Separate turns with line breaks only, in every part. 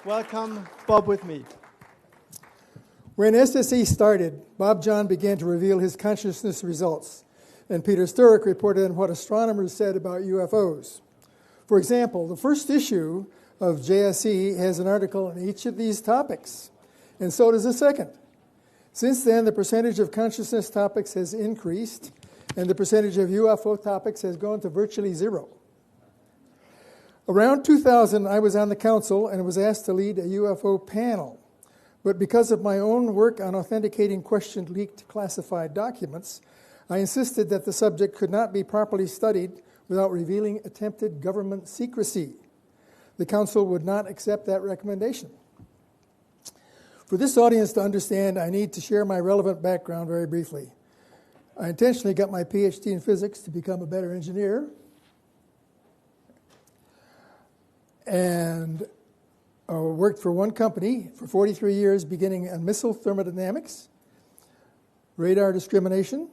welcome Bob with me.
When SSE started, Bob John began to reveal his consciousness results, and Peter Sturrock reported on what astronomers said about UFOs. For example, the first issue of JSE has an article on each of these topics, and so does the second. Since then, the percentage of consciousness topics has increased, and the percentage of UFO topics has gone to virtually zero. Around 2000, I was on the council and was asked to lead a UFO panel. But because of my own work on authenticating questioned leaked classified documents, I insisted that the subject could not be properly studied without revealing attempted government secrecy. The council would not accept that recommendation. For this audience to understand, I need to share my relevant background very briefly. I intentionally got my PhD in physics to become a better engineer, and worked for one company for 43 years, beginning in missile thermodynamics, radar discrimination,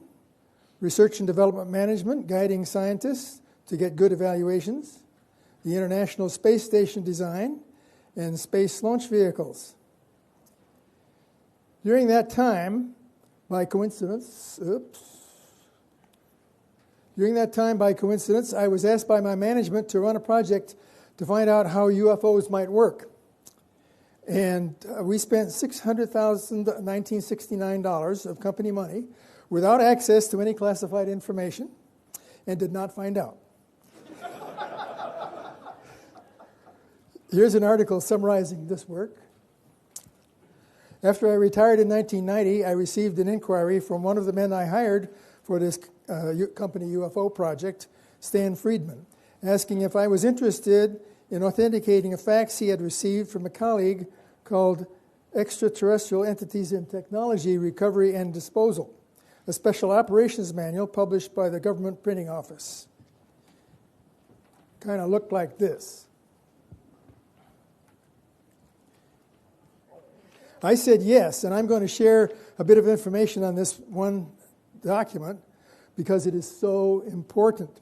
research and development management, guiding scientists to get good evaluations, the International Space Station design, and space launch vehicles. During that time, by coincidence, I was asked by my management to run a project to find out how UFOs might work. And we spent $600,1969 of company money without access to any classified information and did not find out. Here's an article summarizing this work. After I retired in 1990, I received an inquiry from one of the men I hired for this company UFO project, Stan Friedman, asking if I was interested in authenticating a fax he had received from a colleague called Extraterrestrial Entities in Technology Recovery and Disposal, a special operations manual published by the Government Printing Office. Kind of looked like this. I said yes, and I'm going to share a bit of information on this one document because it is so important.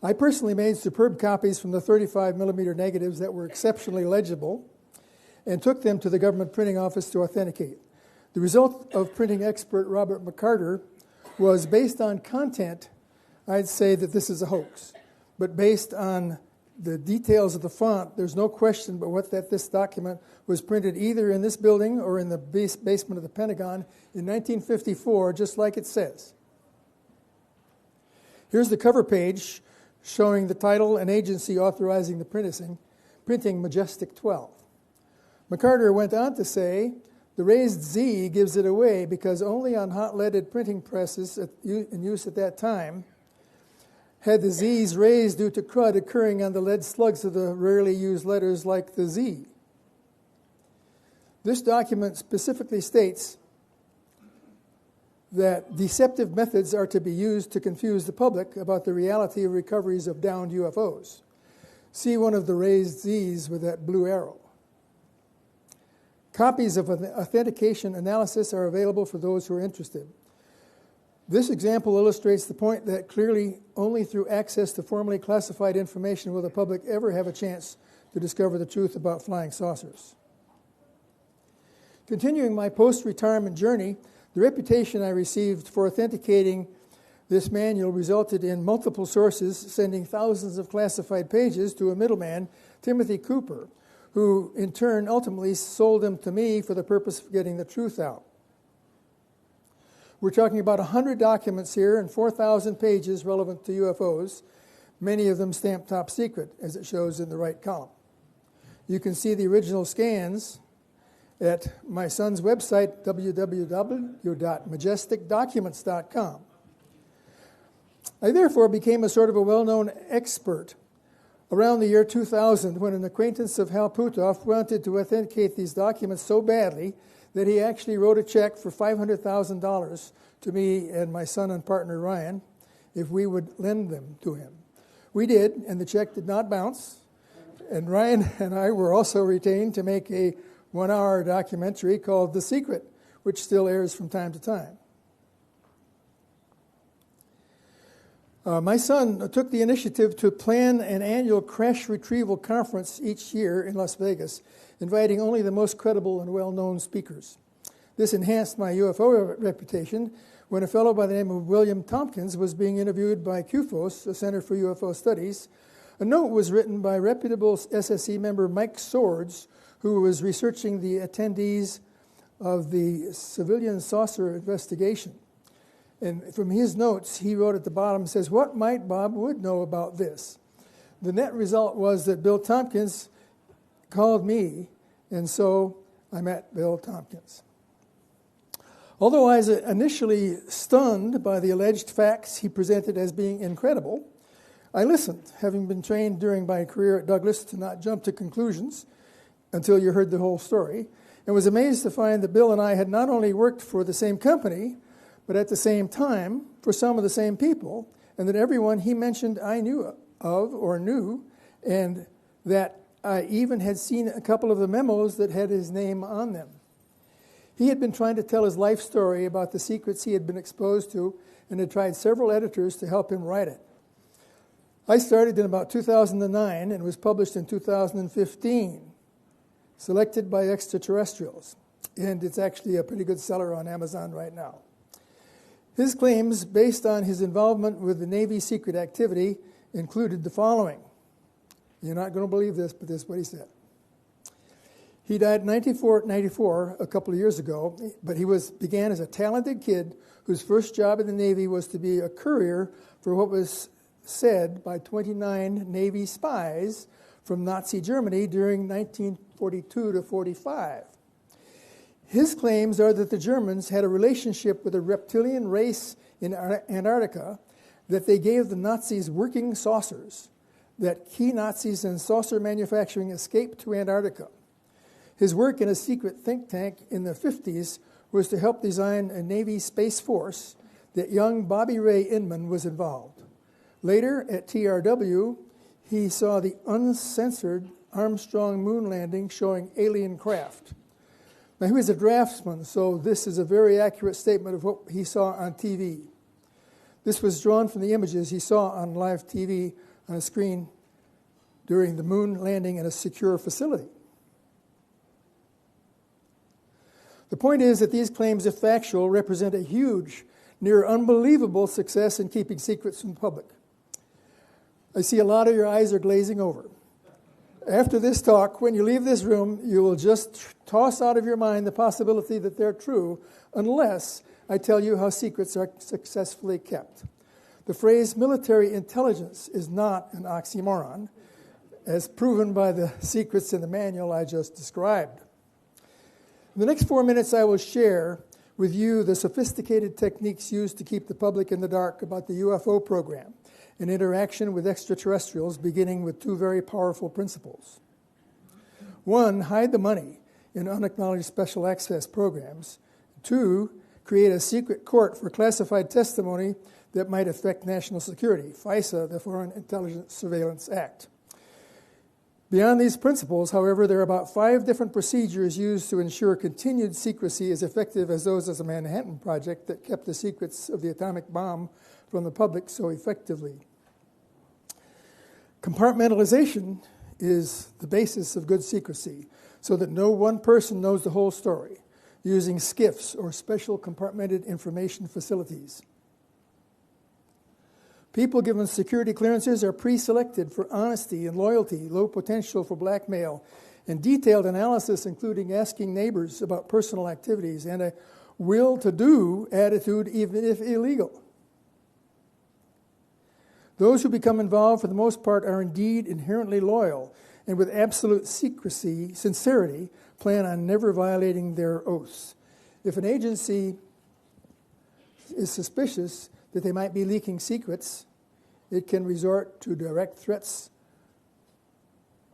I personally made superb copies from the 35 millimeter negatives that were exceptionally legible and took them to the Government Printing Office to authenticate. The result of printing expert Robert McCarter was, based on content, I'd say that this is a hoax. But based on the details of the font, there's no question but that this document was printed either in this building or in the basement of the Pentagon in 1954, just like it says. Here's the cover page showing the title and agency authorizing the printing Majestic 12. McCarter went on to say, the raised Z gives it away because only on hot-leaded printing presses in use at that time had the Z's raised due to crud occurring on the lead slugs of the rarely used letters like the Z. This document specifically states that deceptive methods are to be used to confuse the public about the reality of recoveries of downed UFOs. See one of the raised Z's with that blue arrow. Copies of authentication analysis are available for those who are interested. This example illustrates the point that clearly only through access to formally classified information will the public ever have a chance to discover the truth about flying saucers. Continuing my post-retirement journey, the reputation I received for authenticating this manual resulted in multiple sources sending thousands of classified pages to a middleman, Timothy Cooper, who in turn ultimately sold them to me for the purpose of getting the truth out. We're talking about 100 documents here and 4,000 pages relevant to UFOs, many of them stamped top secret, as it shows in the right column. You can see the original scans at my son's website, www.majesticdocuments.com. I therefore became a sort of a well-known expert around the year 2000 when an acquaintance of Hal Puthoff wanted to authenticate these documents so badly that he actually wrote a check for $500,000 to me and my son and partner Ryan if we would lend them to him. We did, and the check did not bounce. And Ryan and I were also retained to make a 1-hour documentary called The Secret, which still airs from time to time. My son took the initiative to plan an annual crash retrieval conference each year in Las Vegas, inviting only the most credible and well-known speakers. This enhanced my UFO reputation when a fellow by the name of William Tompkins was being interviewed by CUFOS, the Center for UFO Studies. A note was written by reputable SSE member Mike Swords, who was researching the attendees of the civilian saucer investigation. And from his notes, he wrote at the bottom, says, "What might Bob Wood know about this?" The net result was that Bill Tompkins called me, and so I met Bill Tompkins. Although I was initially stunned by the alleged facts he presented as being incredible, I listened, having been trained during my career at Douglas to not jump to conclusions until you heard the whole story, and was amazed to find that Bill and I had not only worked for the same company, but at the same time for some of the same people, and that everyone he mentioned I knew of or knew, and that I even had seen a couple of the memos that had his name on them. He had been trying to tell his life story about the secrets he had been exposed to and had tried several editors to help him write it. I started in about 2009 and was published in 2015, Selected by Extraterrestrials, and it's actually a pretty good seller on Amazon right now. His claims, based on his involvement with the Navy secret activity, included the following. You're not going to believe this, but this is what he said. He died in 1994, a couple of years ago, but he began as a talented kid whose first job in the Navy was to be a courier for what was said by 29 Navy spies from Nazi Germany during 1942 to 45. His claims are that the Germans had a relationship with a reptilian race in Antarctica, that they gave the Nazis working saucers, that key Nazis in saucer manufacturing escaped to Antarctica. His work in a secret think tank in the 50s was to help design a Navy Space Force, that young Bobby Ray Inman was involved. Later, at TRW, he saw the uncensored Armstrong moon landing showing alien craft. Now, he was a draftsman, so this is a very accurate statement of what he saw on TV. This was drawn from the images he saw on live TV on a screen during the moon landing in a secure facility. The point is that these claims, if factual, represent a huge, near unbelievable success in keeping secrets from the public. I see a lot of your eyes are glazing over. After this talk, when you leave this room, you will just toss out of your mind the possibility that they're true, unless I tell you how secrets are successfully kept. The phrase military intelligence is not an oxymoron, as proven by the secrets in the manual I just described. In the next 4 minutes, I will share with you the sophisticated techniques used to keep the public in the dark about the UFO program and interaction with extraterrestrials, beginning with two very powerful principles. One, hide the money in unacknowledged special access programs. Two, create a secret court for classified testimony that might affect national security, FISA, the Foreign Intelligence Surveillance Act. Beyond these principles, however, there are about 5 different procedures used to ensure continued secrecy as effective as those of the Manhattan Project that kept the secrets of the atomic bomb from the public so effectively. Compartmentalization is the basis of good secrecy, so that no one person knows the whole story, using SCIFs or special compartmented information facilities. People given security clearances are pre-selected for honesty and loyalty, low potential for blackmail, and detailed analysis, including asking neighbors about personal activities, and a will-to-do attitude, even if illegal. Those who become involved, for the most part, are indeed inherently loyal, and with absolute sincerity, plan on never violating their oaths. If an agency is suspicious that they might be leaking secrets, it can resort to direct threats,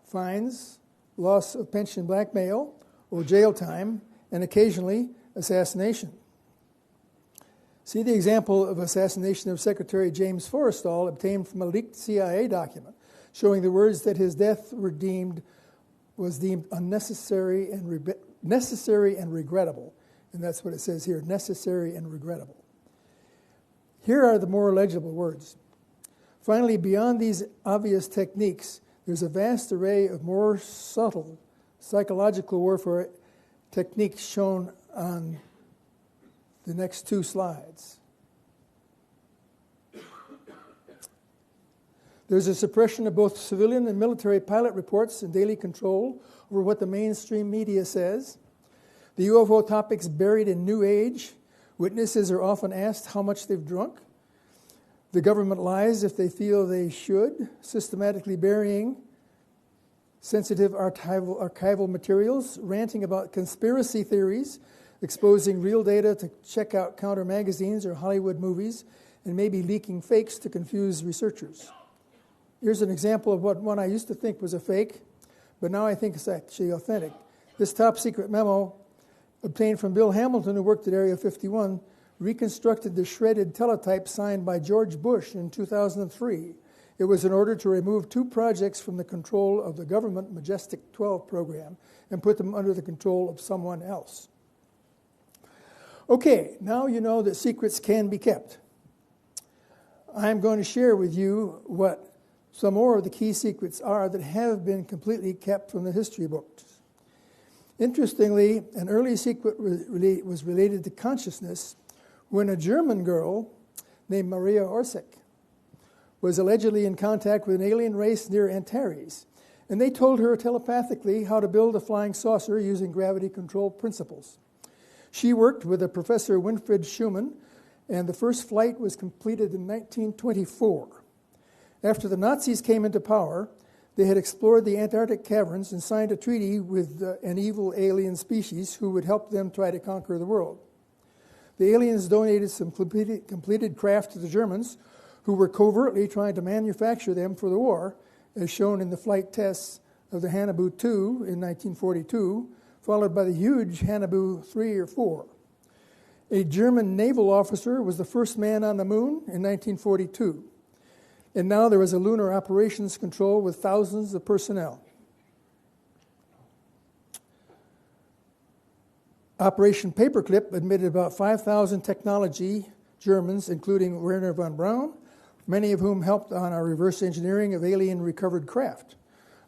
fines, loss of pension blackmail, or jail time, and occasionally assassination. See the example of assassination of Secretary James Forrestal obtained from a leaked CIA document, showing the words that his death was deemed unnecessary and necessary and regrettable. And that's what it says here, necessary and regrettable. Here are the more legible words. Finally, beyond these obvious techniques, there's a vast array of more subtle psychological warfare techniques shown on the next two slides. There's a suppression of both civilian and military pilot reports and daily control over what the mainstream media says. The UFO topic's buried in New Age. Witnesses are often asked how much they've drunk. The government lies if they feel they should, systematically burying sensitive archival materials, ranting about conspiracy theories, exposing real data to check out counter magazines or Hollywood movies, and maybe leaking fakes to confuse researchers. Here's an example of what one I used to think was a fake, but now I think it's actually authentic. This top secret memo, obtained from Bill Hamilton, who worked at Area 51, reconstructed the shredded teletype signed by George Bush in 2003. It was in order to remove two projects from the control of the government Majestic 12 program and put them under the control of someone else. Okay, now you know that secrets can be kept. I'm going to share with you what some more of the key secrets are that have been completely kept from the history books. Interestingly, an early secret was related to consciousness when a German girl named Maria Orsic was allegedly in contact with an alien race near Antares, and they told her telepathically how to build a flying saucer using gravity control principles. She worked with a Professor Winfried Schumann, and the first flight was completed in 1924. After the Nazis came into power, they had explored the Antarctic caverns and signed a treaty with an evil alien species who would help them try to conquer the world. The aliens donated some completed craft to the Germans, who were covertly trying to manufacture them for the war, as shown in the flight tests of the Haunebu 2 in 1942, followed by the huge Haunebu 3 or 4. A German naval officer was the first man on the moon in 1942. And now there is a lunar operations control with thousands of personnel. Operation Paperclip admitted about 5,000 technology Germans, including Werner von Braun, many of whom helped on our reverse engineering of alien recovered craft.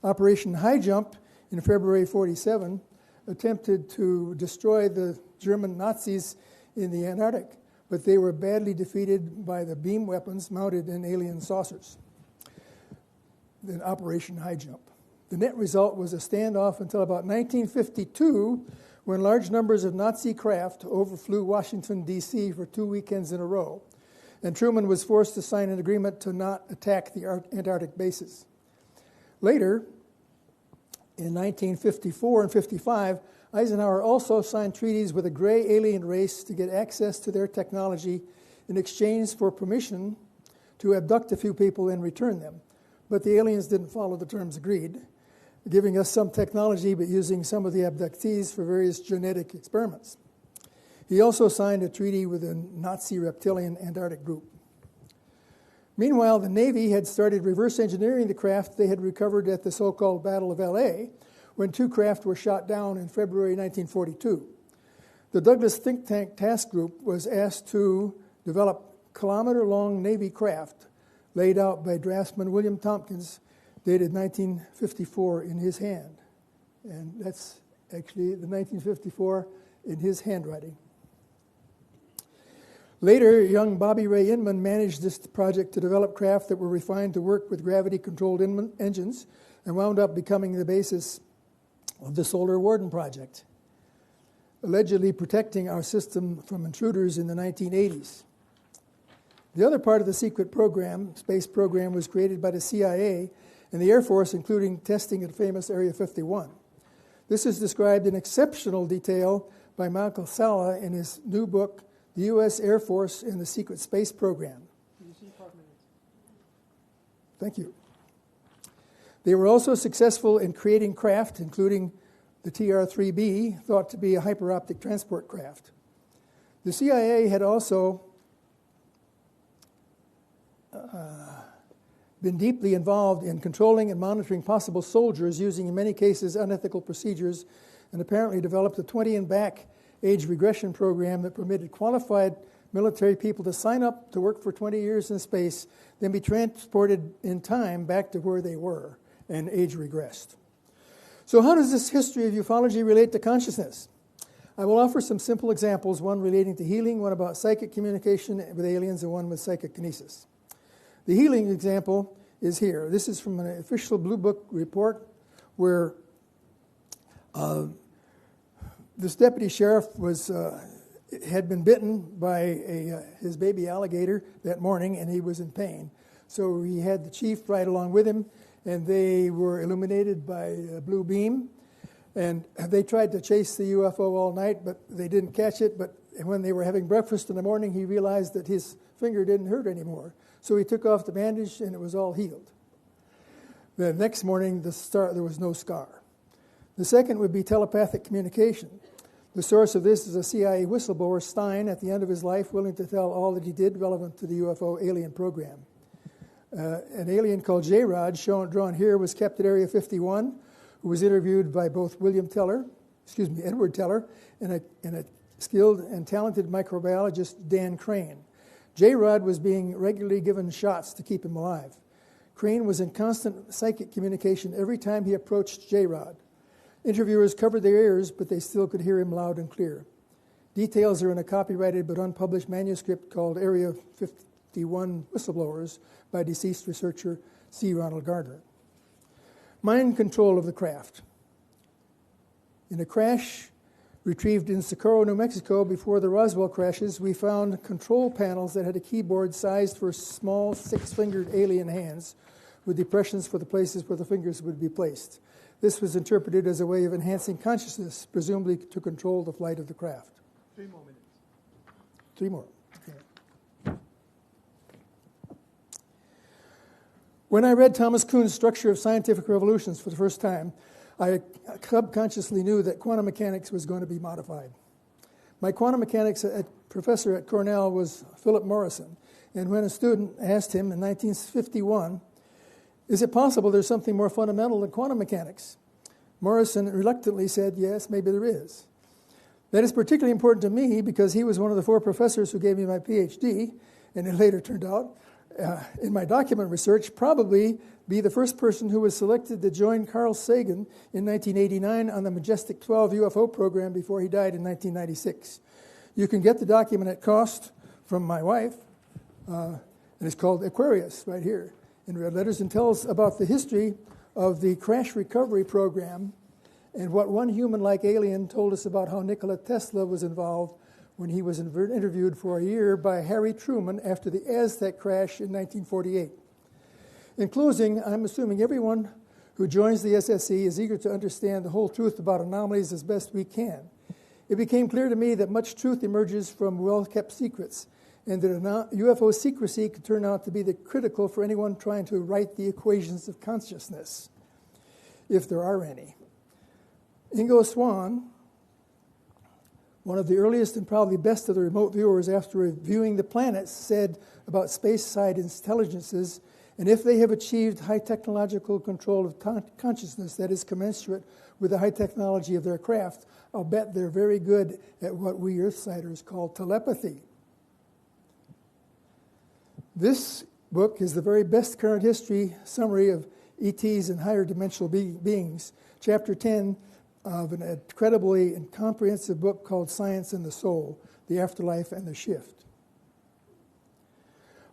Operation High Jump in February 1947 attempted to destroy the German Nazis in the Antarctic, but they were badly defeated by the beam weapons mounted in alien saucers. Then Operation High Jump. The net result was a standoff until about 1952, when large numbers of Nazi craft overflew Washington, D.C. for 2 weekends in a row, and Truman was forced to sign an agreement to not attack the Antarctic bases. Later, in 1954 and 55, Eisenhower also signed treaties with a gray alien race to get access to their technology in exchange for permission to abduct a few people and return them. But the aliens didn't follow the terms agreed, giving us some technology but using some of the abductees for various genetic experiments. He also signed a treaty with the Nazi reptilian Antarctic group. Meanwhile, the Navy had started reverse engineering the craft they had recovered at the so-called Battle of L.A., when 2 craft were shot down in February 1942. The Douglas Think Tank Task Group was asked to develop kilometer-long Navy craft laid out by draftsman William Tompkins, dated 1954 in his hand. And that's actually the 1954 in his handwriting. Later, young Bobby Ray Inman managed this project to develop craft that were refined to work with gravity-controlled engines and wound up becoming the basis of the Solar Warden Project, allegedly protecting our system from intruders in the 1980s. The other part of the secret program, space program, was created by the CIA and the Air Force, including testing at famous Area 51. This is described in exceptional detail by Michael Salla in his new book, The U.S. Air Force and the Secret Space Program. Thank you. They were also successful in creating craft, including the TR-3B, thought to be a hyperoptic transport craft. The CIA had also been deeply involved in controlling and monitoring possible soldiers using, in many cases, unethical procedures, and apparently developed a 20 and back age regression program that permitted qualified military people to sign up to work for 20 years in space, then be transported in time back to where they were, and age regressed. So how does this history of ufology relate to consciousness? I will offer some simple examples, one relating to healing, one about psychic communication with aliens, and one with psychokinesis. The healing example is here. This is from an official Blue Book report where this deputy sheriff had been bitten by his baby alligator that morning, and he was in pain. So he had the chief ride along with him, and they were illuminated by a blue beam. And they tried to chase the UFO all night, but they didn't catch it. But when they were having breakfast in the morning, he realized that his finger didn't hurt anymore. So he took off the bandage, and it was all healed. The next morning, there was no scar. The second would be telepathic communication. The source of this is a CIA whistleblower, Stein, at the end of his life, willing to tell all that he did relevant to the UFO alien program. An alien called J-Rod, drawn here, was kept at Area 51, who was interviewed by both Edward Teller, and a skilled and talented microbiologist, Dan Crane. J-Rod was being regularly given shots to keep him alive. Crane was in constant psychic communication every time he approached J-Rod. Interviewers covered their ears, but they still could hear him loud and clear. Details are in a copyrighted but unpublished manuscript called Area 51 Whistleblowers by deceased researcher C. Ronald Gardner. Mind control of the craft. In a crash retrieved in Socorro, New Mexico before the Roswell crashes, we found control panels that had a keyboard sized for small six-fingered alien hands with depressions for the places where the fingers would be placed. This was interpreted as a way of enhancing consciousness, presumably to control the flight of the craft.
3 more minutes.
3 more. Okay. When I read Thomas Kuhn's Structure of Scientific Revolutions for the first time, I subconsciously knew that quantum mechanics was going to be modified. My quantum mechanics professor at Cornell was Philip Morrison, and when a student asked him in 1951, "Is it possible there's something more fundamental than quantum mechanics?" Morrison reluctantly said, "Yes, maybe there is." That is particularly important to me because he was one of the 4 professors who gave me my PhD, and it later turned out, in my document research, probably be the first person who was selected to join Carl Sagan in 1989 on the Majestic 12 UFO program before he died in 1996. You can get the document at cost from my wife, and it's called Aquarius right here in red letters, and tells about the history of the crash recovery program and what one human-like alien told us about how Nikola Tesla was involved when he was interviewed for a year by Harry Truman after the Aztec crash in 1948. In closing, I'm assuming everyone who joins the SSE is eager to understand the whole truth about anomalies as best we can. It became clear to me that much truth emerges from well-kept secrets, and that UFO secrecy could turn out to be critical for anyone trying to write the equations of consciousness, if there are any. Ingo Swann, one of the earliest and probably best of the remote viewers, after reviewing the planets, said about space-side intelligences, and if they have achieved high technological control of consciousness that is commensurate with the high technology of their craft, I'll bet they're very good at what we Earthsiders call telepathy. This book is the very best current history summary of ETs and higher dimensional beings. Chapter 10 of an incredibly and comprehensive book called Science and the Soul, the Afterlife and the Shift.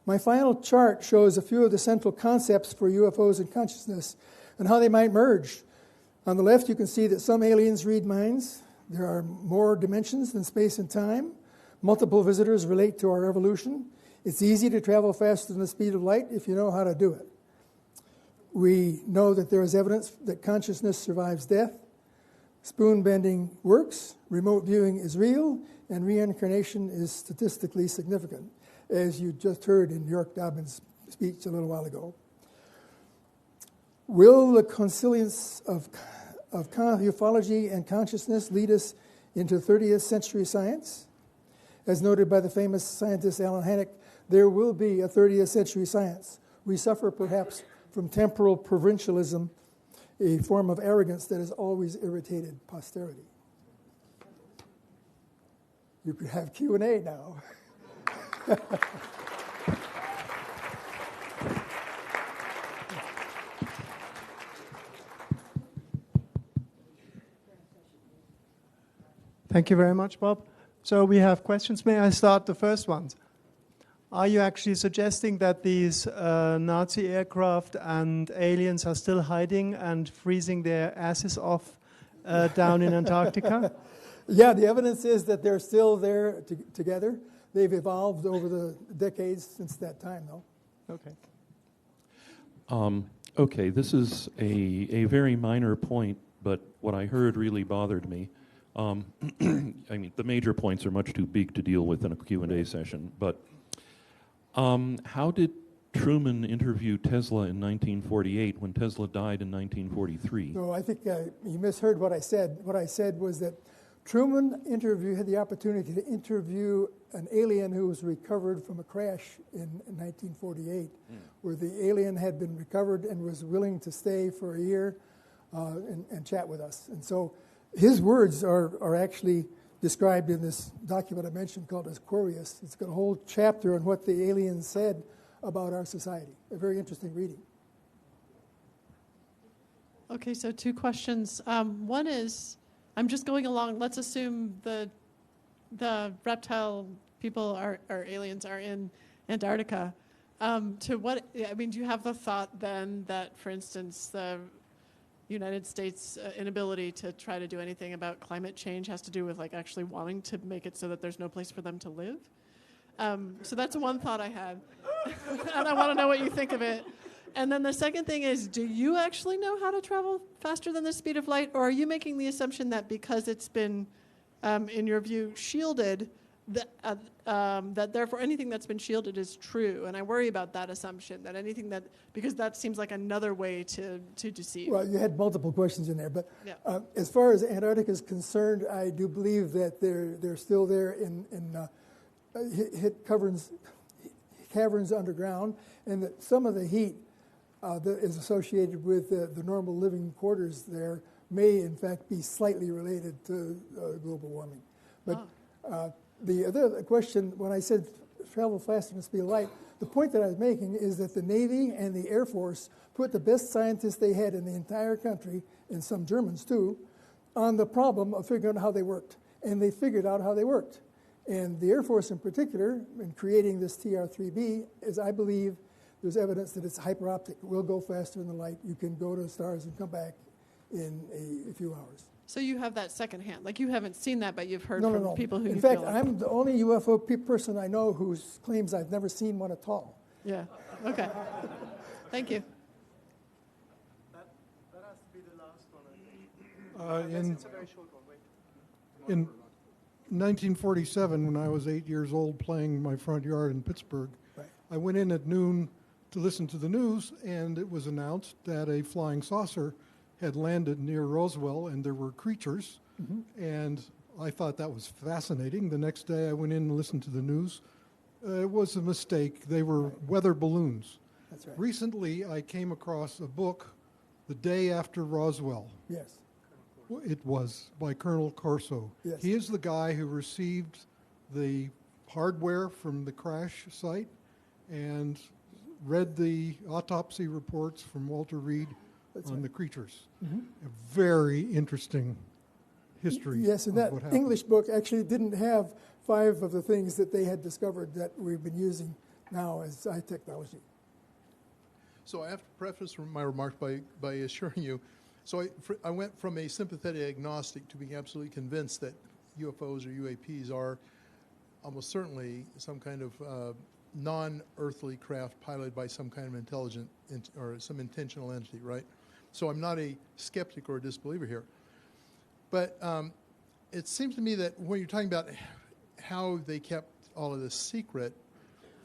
My final chart shows a few of the central concepts for UFOs and consciousness and how they might merge. On the left, you can see that some aliens read minds. There are more dimensions than space and time. Multiple visitors relate to our evolution. It's easy to travel faster than the speed of light if you know how to do it. We know that there is evidence that consciousness survives death. Spoon bending works, remote viewing is real, and reincarnation is statistically significant, as you just heard in York Dobbins' speech a little while ago. Will the consilience of ufology and consciousness lead us into 20th century science? As noted by the famous scientist Alan Hynek, there will be a 30th century science. We suffer perhaps from temporal provincialism, a form of arrogance that has always irritated posterity. You could have Q&A now.
Thank you very much, Bob. So we have questions. May I start the first ones? Are you actually suggesting that these Nazi aircraft and aliens are still hiding and freezing their asses off down in Antarctica?
Yeah, the evidence is that they're still there together. They've evolved over the decades since that time, though.
Okay.
Okay, this is a very minor point, but what I heard really bothered me. I mean, the major points are much too big to deal with in a Q&A session, but how did Truman interview Tesla in 1948 when Tesla died in 1943?
No, I think you misheard what I said. What I said was that Truman had the opportunity to interview an alien who was recovered from a crash in 1948, where the alien had been recovered and was willing to stay for a year and chat with us. And so his words are actually described in this document I mentioned called Aquarius. It's got a whole chapter on what the aliens said about our society. A very interesting reading.
Okay, so two questions. One is, I'm just going along, let's assume the reptile people are aliens are in Antarctica. To what, I mean, do you have the thought then that, for instance, the United States inability to try to do anything about climate change has to do with like actually wanting to make it so that there's no place for them to live? So that's one thought I had. And I want to know what you think of it. And then the second thing is, do you actually know how to travel faster than the speed of light? Or are you making the assumption that because it's been, in your view, shielded, that therefore anything that's been shielded is true? And I worry about that assumption, that anything that, because that seems like another way to deceive.
Well, you had multiple questions in there, but
Yeah.
as far as Antarctica is concerned, I do believe that they're still there in caverns underground, and that some of the heat that is associated with the normal living quarters there may in fact be slightly related to global warming. But the other question, when I said travel faster than the speed of light, the point that I was making is that the Navy and the Air Force put the best scientists they had in the entire country, and some Germans too, on the problem of figuring out how they worked. And they figured out how they worked. And the Air Force in particular, in creating this TR-3B, is I believe there's evidence that it's hyperoptic. It will go faster than the light. You can go to the stars and come back in a few hours.
So you have that secondhand. Like you haven't seen that, but you've heard
No,
from
no, no.
people who
In
you
fact,
feel like.
I'm the only UFO person I know who claims I've never seen one at all.
Yeah, okay. Thank you.
That has to be the last one, I think. It's a very short one. Wait.
In 1947, when I was 8 years old playing in my front yard in Pittsburgh,
Right.
I went in at noon to listen to the news, and it was announced that a flying saucer had landed near Roswell, and there were creatures, and I thought that was fascinating. The next day I went in and listened to the news. It was a mistake. They were weather balloons.
That's right.
Recently, I came across a book, The Day After Roswell.
Yes.
It was by Colonel Corso.
Yes.
He is the guy who received the hardware from the crash site and read the autopsy reports from Walter Reed on the creatures. A very interesting history.
Yes, and
of
that
what happened.
English book actually didn't have 5 of the things that they had discovered that we've been using now as high technology.
So I have to preface my remarks by assuring you, so I went from a sympathetic agnostic to being absolutely convinced that UFOs or UAPs are almost certainly some kind of non-earthly craft piloted by some kind of intelligent or some intentional entity, right? So I'm not a skeptic or a disbeliever here. But it seems to me that when you're talking about how they kept all of this secret,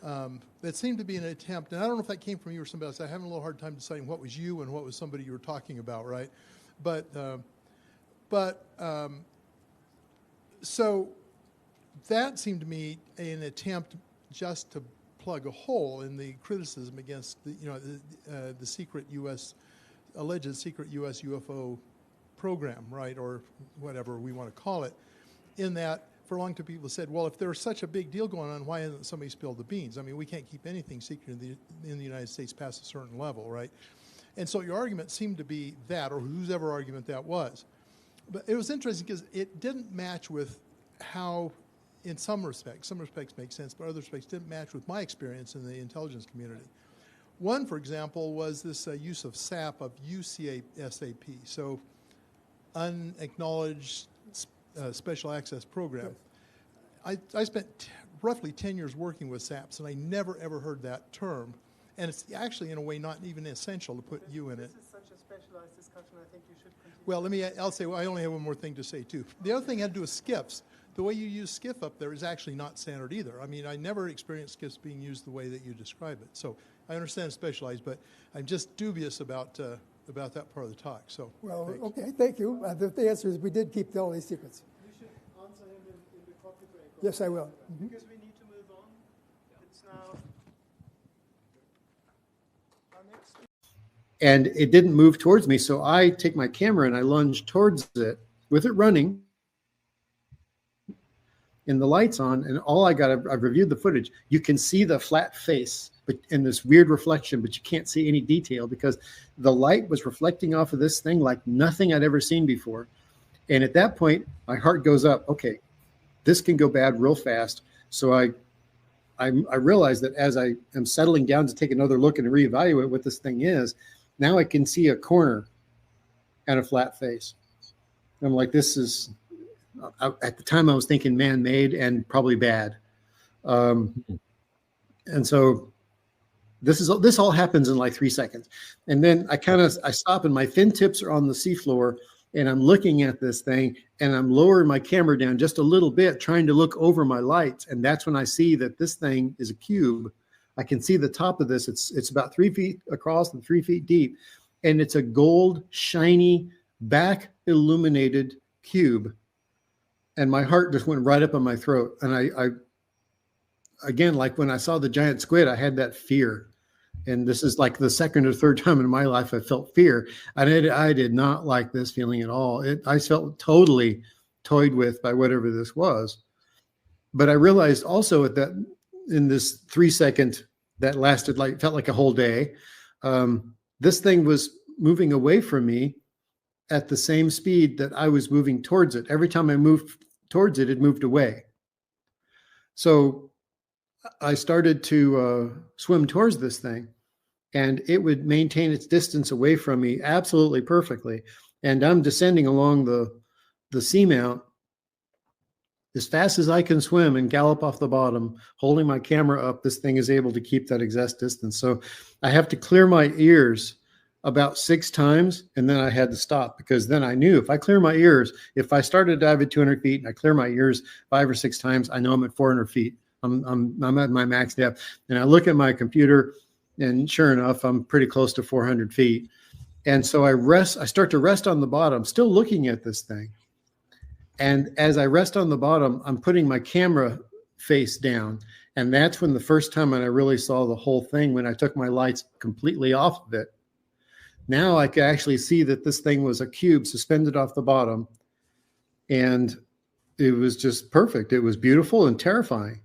that seemed to be an attempt, and I don't know if that came from you or somebody else. I'm having a little hard time deciding what was you and what was somebody you were talking about, right? So that seemed to me an attempt just to plug a hole in the criticism against the secret U.S. alleged secret U.S. UFO program, right, or whatever we want to call it. In that, for a long time people said, well, if there's such a big deal going on, why hasn't somebody spilled the beans? I mean, we can't keep anything secret in the United States past a certain level, right? And so your argument seemed to be that, or whoever argument that was. But it was interesting because it didn't match with how, in some respects make sense, but other respects didn't match with my experience in the intelligence community. One, for example, was this use of SAP, of UCSAP, so Unacknowledged Special Access Program. I spent roughly 10 years working with SAPs, and I never, ever heard that term. And it's actually, in a way, not even essential to put you in it.
This is such a specialized discussion, I think you should continue.
Well, I'll say, I only have one more thing to say, too. The other thing had to do with SCIFs. The way you use SCIF up there is actually not standard either. I mean, I never experienced SCIFs being used the way that you describe it. So I understand it's specialized, but I'm just dubious about that part of the talk. So,
Well,
thanks.
okay, thank you. The answer is we did keep all these secrets.
You should answer him in the coffee break.
Yes, I will. Mhm.
Because we need to move on. It's now our next.
And it didn't move towards me. So I take my camera and I lunge towards it with it running and the lights on. And I've reviewed the footage. You can see the flat face and this weird reflection, but you can't see any detail because the light was reflecting off of this thing like nothing I'd ever seen before. And at that point, my heart goes up. Okay, this can go bad real fast. So I realized that as I am settling down to take another look and reevaluate what this thing is, now I can see a corner and a flat face. I'm like, this is, at the time I was thinking man-made and probably bad. And so this all happens in like 3 seconds. And then I stop and my fin tips are on the seafloor and I'm looking at this thing and I'm lowering my camera down just a little bit, trying to look over my lights. And that's when I see that this thing is a cube. I can see the top of this. It's about 3 feet across and 3 feet deep. And it's a gold, shiny, back illuminated cube. And my heart just went right up in my throat. And I again, like when I saw the giant squid, I had that fear. And this is like the second or third time in my life I felt fear. I did not like this feeling at all. I felt totally toyed with by whatever this was. But I realized also that in this 3 second that lasted felt like a whole day, this thing was moving away from me at the same speed that I was moving towards it. Every time I moved towards it, it moved away. So I started to swim towards this thing, and it would maintain its distance away from me absolutely perfectly. And I'm descending along the seamount as fast as I can swim and gallop off the bottom, holding my camera up. This thing is able to keep that exact distance. So I have to clear my ears about 6 times, and then I had to stop, because then I knew if I clear my ears, if I started to dive at 200 feet and I clear my ears 5 or 6 times, I know I'm at 400 feet. I'm at my max depth. And I look at my computer, and sure enough, I'm pretty close to 400 feet. And so I start to rest on the bottom, still looking at this thing. And as I rest on the bottom, I'm putting my camera face down. And that's when the first time when I really saw the whole thing, when I took my lights completely off of it. Now I could actually see that this thing was a cube suspended off the bottom. And it was just perfect. It was beautiful and terrifying,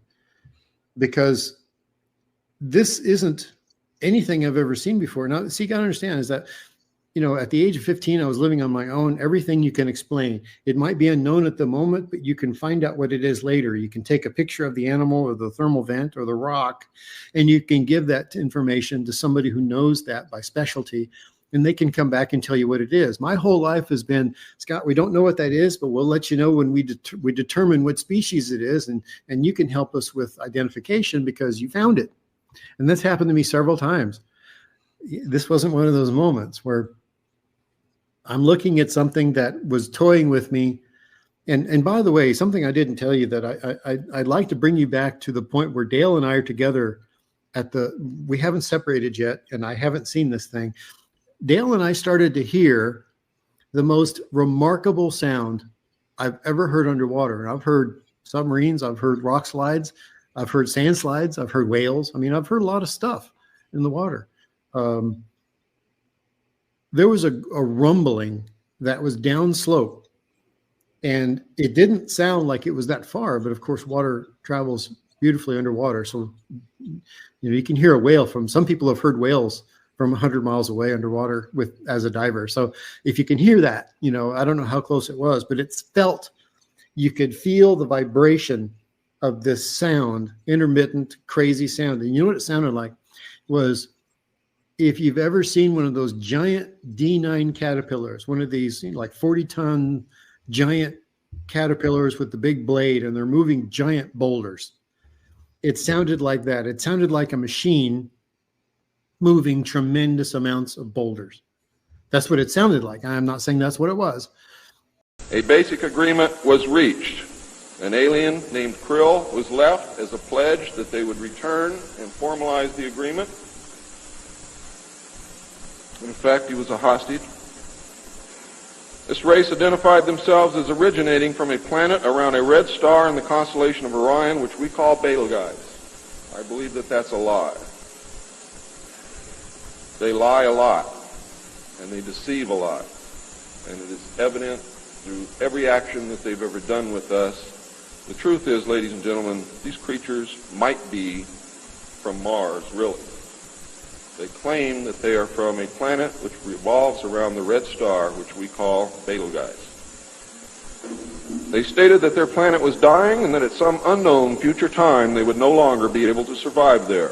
because this isn't anything I've ever seen before. Now, see, you got to understand is that, at the age of 15, I was living on my own. Everything you can explain. It might be unknown at the moment, but you can find out what it is later. You can take a picture of the animal or the thermal vent or the rock, and you can give that information to somebody who knows that by specialty, and they can come back and tell you what it is. My whole life has been, Scott, we don't know what that is, but we'll let you know when we determine what species it is, and you can help us with identification because you found it. And that's happened to me several times. This wasn't one of those moments where I'm looking at something that was toying with me. And by the way, something I didn't tell you that I'd like to bring you back to the point where Dale and I are together we haven't separated yet, and I haven't seen this thing. Dale and I started to hear the most remarkable sound I've ever heard underwater. And I've heard submarines, I've heard rock slides, I've heard sand slides, I've heard whales. I mean, I've heard a lot of stuff in the water. There was a rumbling that was downslope, And it didn't sound like it was that far, but of course, water travels beautifully underwater. So, you can hear a whale from, some people have heard whales from 100 miles away underwater as a diver. So if you can hear that, I don't know how close it was, but it's felt, you could feel the vibration of this sound, intermittent, crazy sound. And you know what it sounded like? Was, if you've ever seen one of those giant D9 caterpillars, one of these like 40-ton giant caterpillars with the big blade, and they're moving giant boulders. It sounded like that. It sounded like a machine moving tremendous amounts of boulders. That's what it sounded like. I'm not saying that's what it was.
A basic agreement was reached. An alien named Krill was left as a pledge that they would return and formalize the agreement. In effect, he was a hostage. This race identified themselves as originating from a planet around a red star in the constellation of Orion, which we call Betelgeuse. I believe that that's a lie. They lie a lot, and they deceive a lot, and it is evident through every action that they've ever done with us. The truth is, ladies and gentlemen, these creatures might be from Mars, really. They claim that they are from a planet which revolves around the red star, which we call Betelgeuse. They stated that their planet was dying and that at some unknown future time they would no longer be able to survive there.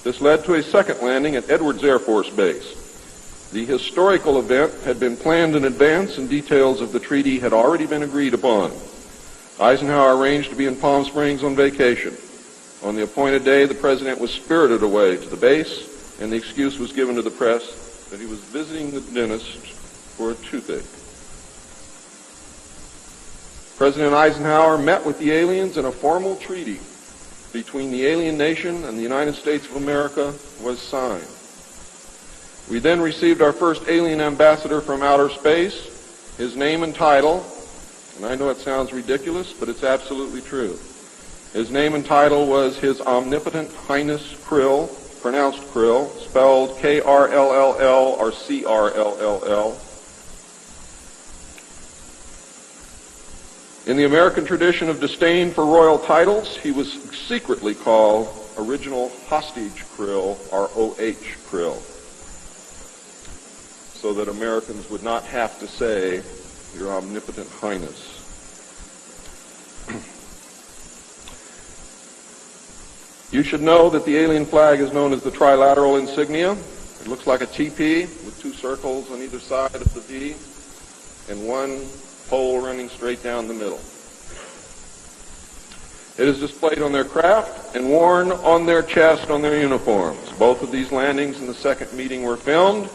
This led to a second landing at Edwards Air Force Base. The historical event had been planned in advance, and details of the treaty had already been agreed upon. Eisenhower arranged to be in Palm Springs on vacation. On the appointed day, the president was spirited away to the base, and the excuse was given to the press that he was visiting the dentist for a toothache. President Eisenhower met with the aliens, and a formal treaty between the alien nation and the United States of America was signed. We then received our first alien ambassador from outer space. His name and title, and I know it sounds ridiculous, but it's absolutely true. His name and title was His Omnipotent Highness Krill, pronounced Krill, spelled K-R-L-L-L or C-R-L-L-L. In the American tradition of disdain for royal titles, he was secretly called Original Hostage Krill, or O.H. Krill, so that Americans would not have to say, Your Omnipotent Highness. You should know that the alien flag is known as the trilateral insignia. It looks like a TP with two circles on either side of the V and one pole running straight down the middle. It is displayed on their craft and worn on their chest on their uniforms. Both of these landings in the second meeting were filmed,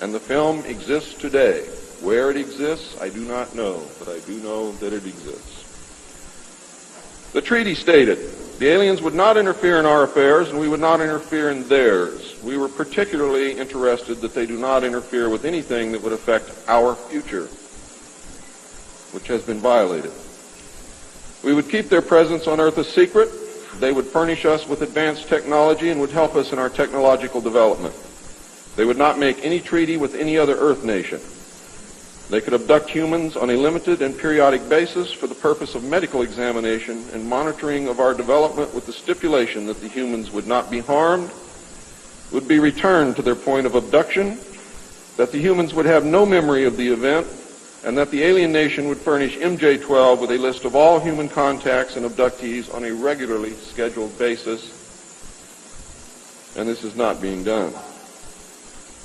and the film exists today. Where it exists, I do not know, but I do know that it exists. The treaty stated, the aliens would not interfere in our affairs, and we would not interfere in theirs. We were particularly interested that they do not interfere with anything that would affect our future, which has been violated. We would keep their presence on Earth a secret. They would furnish us with advanced technology and would help us in our technological development. They would not make any treaty with any other Earth nation. They could abduct humans on a limited and periodic basis for the purpose of medical examination and monitoring of our development, with the stipulation that the humans would not be harmed, would be returned to their point of abduction, that the humans would have no memory of the event, and that the alien nation would furnish MJ-12 with a list of all human contacts and abductees on a regularly scheduled basis. And this is not being done.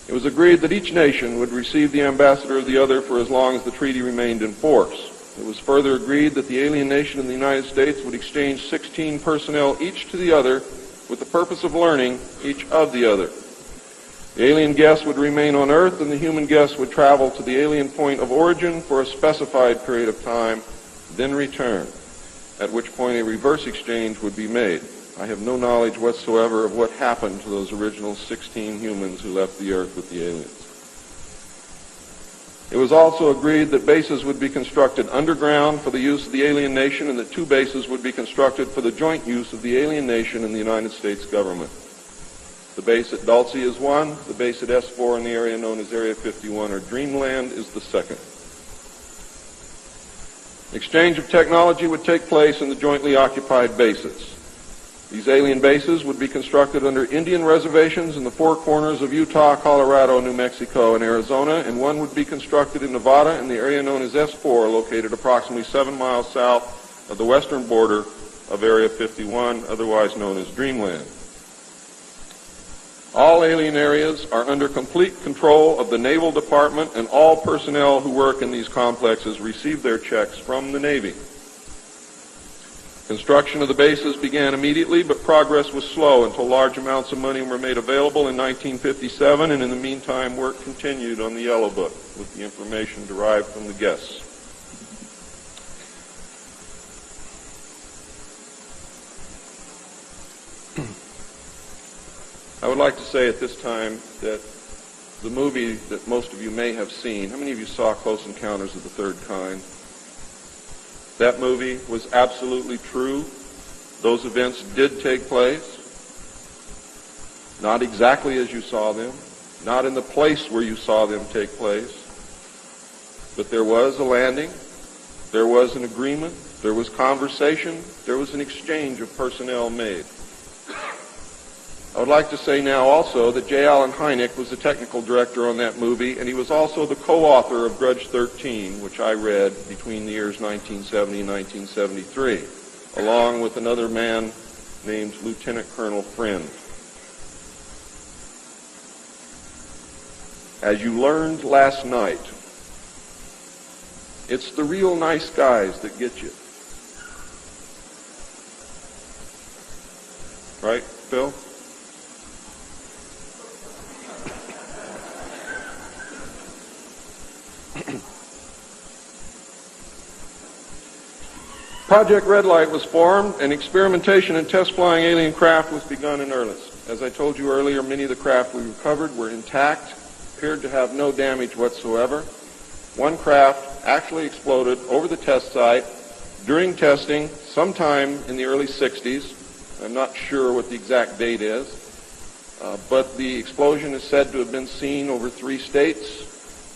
It was agreed that each nation would receive the ambassador of the other for as long as the treaty remained in force. It was further agreed that the alien nation and the United States would exchange 16 personnel each to the other with the purpose of learning each of the other. The alien guests would remain on Earth, and the human guests would travel to the alien point of origin for a specified period of time, then return, at which point a reverse exchange would be made. I have no knowledge whatsoever of what happened to those original 16 humans who left the Earth with the aliens. It was also agreed that bases would be constructed underground for the use of the alien nation, and that 2 bases would be constructed for the joint use of the alien nation and the United States government. The base at Dulce is one. The base at S4 in the area known as Area 51 or Dreamland is the second. Exchange of technology would take place in the jointly occupied bases. These alien bases would be constructed under Indian reservations in the four corners of Utah, Colorado, New Mexico, and Arizona, and one would be constructed in Nevada in the area known as S4, located approximately 7 miles south of the western border of Area 51, otherwise known as Dreamland. All alien areas are under complete control of the Naval Department, and all personnel who work in these complexes receive their checks from the Navy. Construction of the bases began immediately, but progress was slow until large amounts of money were made available in 1957, and in the meantime, work continued on the Yellow Book with the information derived from the guests. I would like to say at this time that the movie that most of you may have seen, how many of you saw Close Encounters of the Third Kind? That movie was absolutely true. Those events did take place. Not exactly as you saw them, not in the place where you saw them take place, but there was a landing, there was an agreement, there was conversation, there was an exchange of personnel made. I would like to say now also that J. Allen Hynek was the technical director on that movie, and he was also the co-author of Grudge 13, which I read between the years 1970 and 1973, along with another man named Lieutenant Colonel Friend. As you learned last night, it's the real nice guys that get you. Right, Phil? Project Red Light was formed, and experimentation and test flying alien craft was begun in earnest. As I told you earlier, many of the craft we recovered were intact, appeared to have no damage whatsoever. One craft actually exploded over the test site during testing sometime in the early 60s. I'm not sure what the exact date is, but the explosion is said to have been seen over 3 states.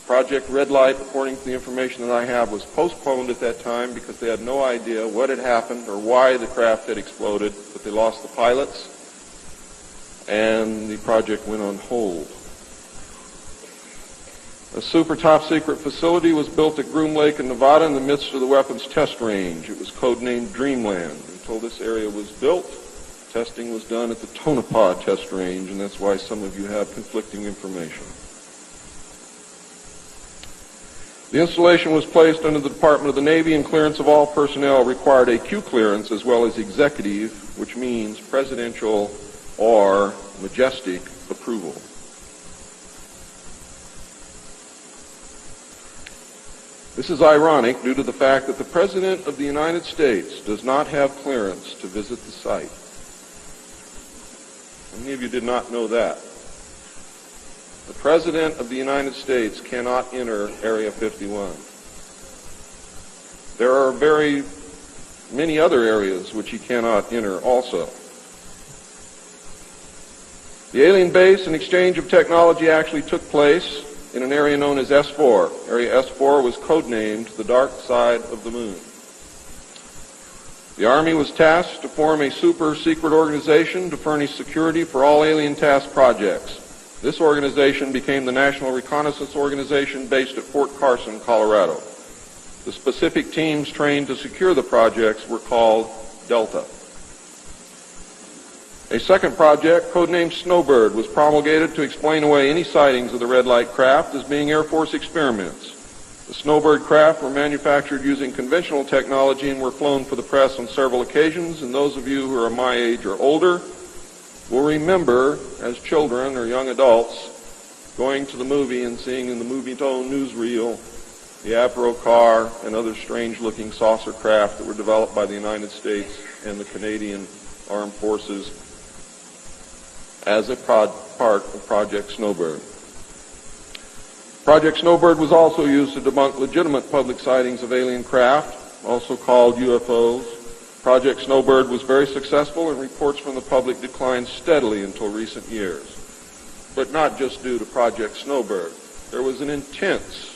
Project Red Light, according to the information that I have, was postponed at that time because they had no idea what had happened or why the craft had exploded, but they lost the pilots, and the project went on hold. A super top-secret facility was built at Groom Lake in Nevada in the midst of the weapons test range. It was codenamed Dreamland. Until this area was built, testing was done at the Tonopah test range, and that's why some of you have conflicting information. The installation was placed under the Department of the Navy, and clearance of all personnel required a Q clearance as well as executive, which means presidential or majestic approval. This is ironic due to the fact that the President of the United States does not have clearance to visit the site. Many of you did not know that. The President of the United States cannot enter Area 51. There are very many other areas which he cannot enter also. The alien base and exchange of technology actually took place in an area known as S4. Area S4 was codenamed the Dark Side of the Moon. The Army was tasked to form a super-secret organization to furnish security for all alien task projects. This organization became the National Reconnaissance Organization based at Fort Carson, Colorado. The specific teams trained to secure the projects were called Delta. A second project, codenamed Snowbird, was promulgated to explain away any sightings of the red light craft as being Air Force experiments. The Snowbird craft were manufactured using conventional technology and were flown for the press on several occasions, and those of you who are my age or older will remember, as children or young adults, going to the movie and seeing in the Movietone newsreel the Avro car and other strange-looking saucer craft that were developed by the United States and the Canadian Armed Forces as a part of Project Snowbird. Project Snowbird was also used to debunk legitimate public sightings of alien craft, also called UFOs. Project Snowbird was very successful, and reports from the public declined steadily until recent years. But not just due to Project Snowbird. There was an intense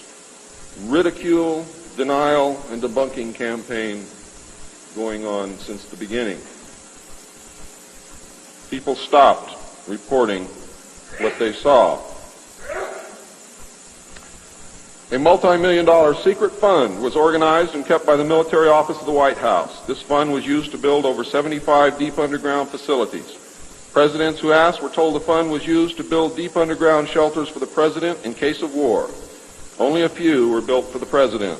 ridicule, denial and debunking campaign going on since the beginning. People stopped reporting what they saw. A multi-million-dollar secret fund was organized and kept by the military office of the White House. This fund was used to build over 75 deep underground facilities. Presidents who asked were told the fund was used to build deep underground shelters for the president in case of war. Only a few were built for the president.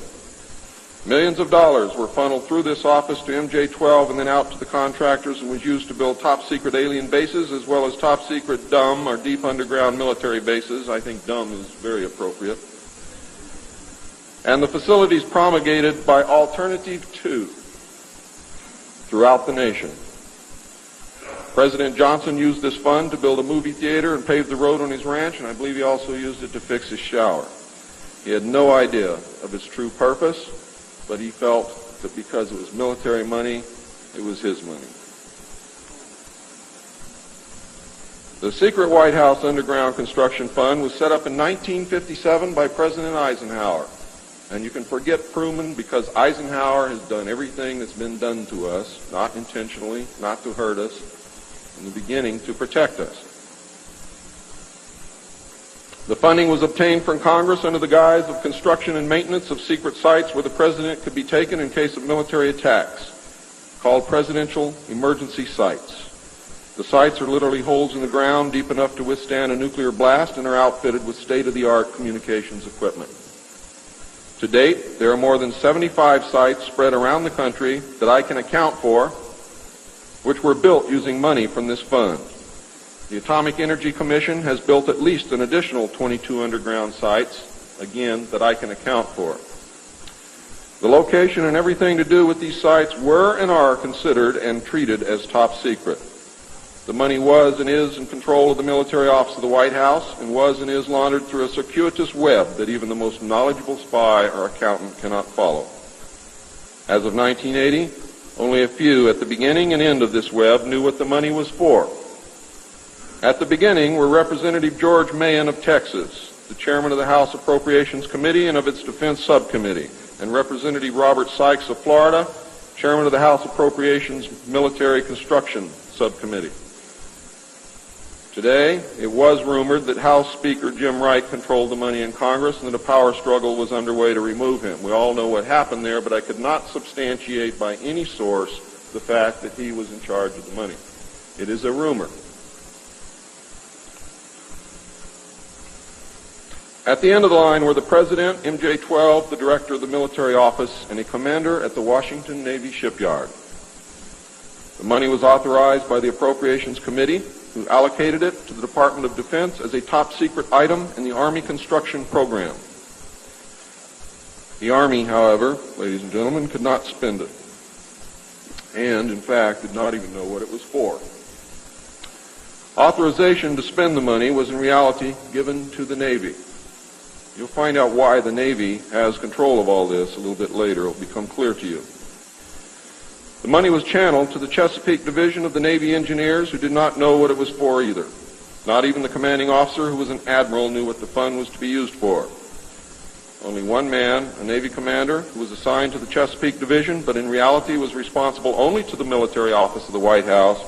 Millions of dollars were funneled through this office to MJ-12 and then out to the contractors, and was used to build top-secret alien bases as well as top-secret dumb or deep underground military bases. I think dumb is very appropriate. And the facilities promulgated by Alternative 2 throughout the nation. President Johnson used this fund to build a movie theater and pave the road on his ranch, and I believe he also used it to fix his shower. He had no idea of its true purpose, but he felt that because it was military money, it was his money. The secret White House Underground Construction Fund was set up in 1957 by President Eisenhower. And you can forget Truman, because Eisenhower has done everything that's been done to us, not intentionally, not to hurt us, in the beginning to protect us. The funding was obtained from Congress under the guise of construction and maintenance of secret sites where the president could be taken in case of military attacks, called presidential emergency sites. The sites are literally holes in the ground deep enough to withstand a nuclear blast and are outfitted with state-of-the-art communications equipment. To date, there are more than 75 sites spread around the country that I can account for, which were built using money from this fund. The Atomic Energy Commission has built at least an additional 22 underground sites, again, that I can account for. The location and everything to do with these sites were and are considered and treated as top secret. The money was and is in control of the military office of the White House, and was and is laundered through a circuitous web that even the most knowledgeable spy or accountant cannot follow. As of 1980, only a few at the beginning and end of this web knew what the money was for. At the beginning were Representative George Mahan of Texas, the chairman of the House Appropriations Committee and of its Defense Subcommittee, and Representative Robert Sykes of Florida, chairman of the House Appropriations Military Construction Subcommittee. Today, it was rumored that House Speaker Jim Wright controlled the money in Congress and that a power struggle was underway to remove him. We all know what happened there, but I could not substantiate by any source the fact that he was in charge of the money. It is a rumor. At the end of the line were the President, MJ-12, the Director of the Military Office, and a commander at the Washington Navy Shipyard. The money was authorized by the Appropriations Committee, who allocated it to the Department of Defense as a top-secret item in the Army construction program. The Army, however, ladies and gentlemen, could not spend it, and, in fact, did not even know what it was for. Authorization to spend the money was in reality given to the Navy. You'll find out why the Navy has control of all this a little bit later. It will become clear to you. The money was channeled to the Chesapeake Division of the Navy Engineers, who did not know what it was for either. Not even the commanding officer, who was an admiral, knew what the fund was to be used for. Only one man, a Navy commander, who was assigned to the Chesapeake Division, but in reality was responsible only to the military office of the White House,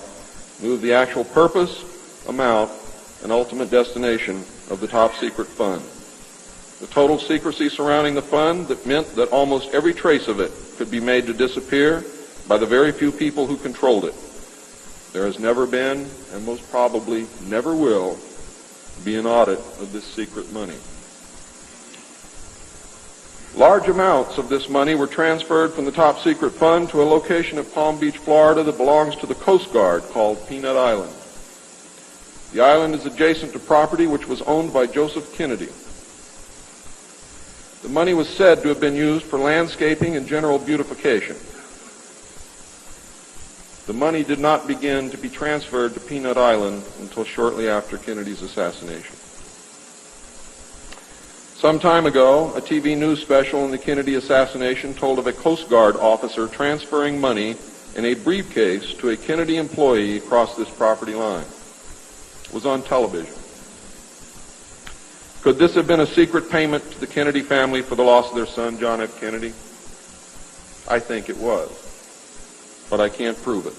knew of the actual purpose, amount, and ultimate destination of the top-secret fund. The total secrecy surrounding the fund that meant that almost every trace of it could be made to disappear by the very few people who controlled it. There has never been, and most probably never will, be an audit of this secret money. Large amounts of this money were transferred from the top secret fund to a location at Palm Beach, Florida that belongs to the Coast Guard called Peanut Island. The island is adjacent to property which was owned by Joseph Kennedy. The money was said to have been used for landscaping and general beautification. The money did not begin to be transferred to Peanut Island until shortly after Kennedy's assassination. Some time ago, a TV news special in the Kennedy assassination told of a Coast Guard officer transferring money in a briefcase to a Kennedy employee across this property line. It was on television. Could this have been a secret payment to the Kennedy family for the loss of their son, John F. Kennedy? I think it was, but I can't prove it.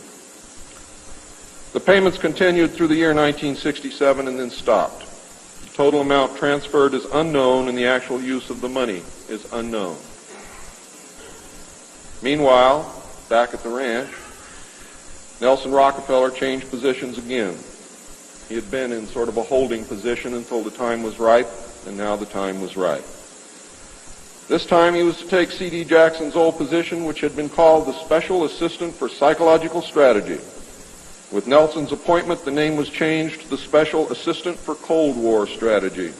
The payments continued through the year 1967 and then stopped. The total amount transferred is unknown, and the actual use of the money is unknown. Meanwhile, back at the ranch, Nelson Rockefeller changed positions again. He had been in sort of a holding position until the time was ripe, and now the time was right. This time he was to take C.D. Jackson's old position, which had been called the Special Assistant for Psychological Strategy. With Nelson's appointment, the name was changed to the Special Assistant for Cold War Strategy.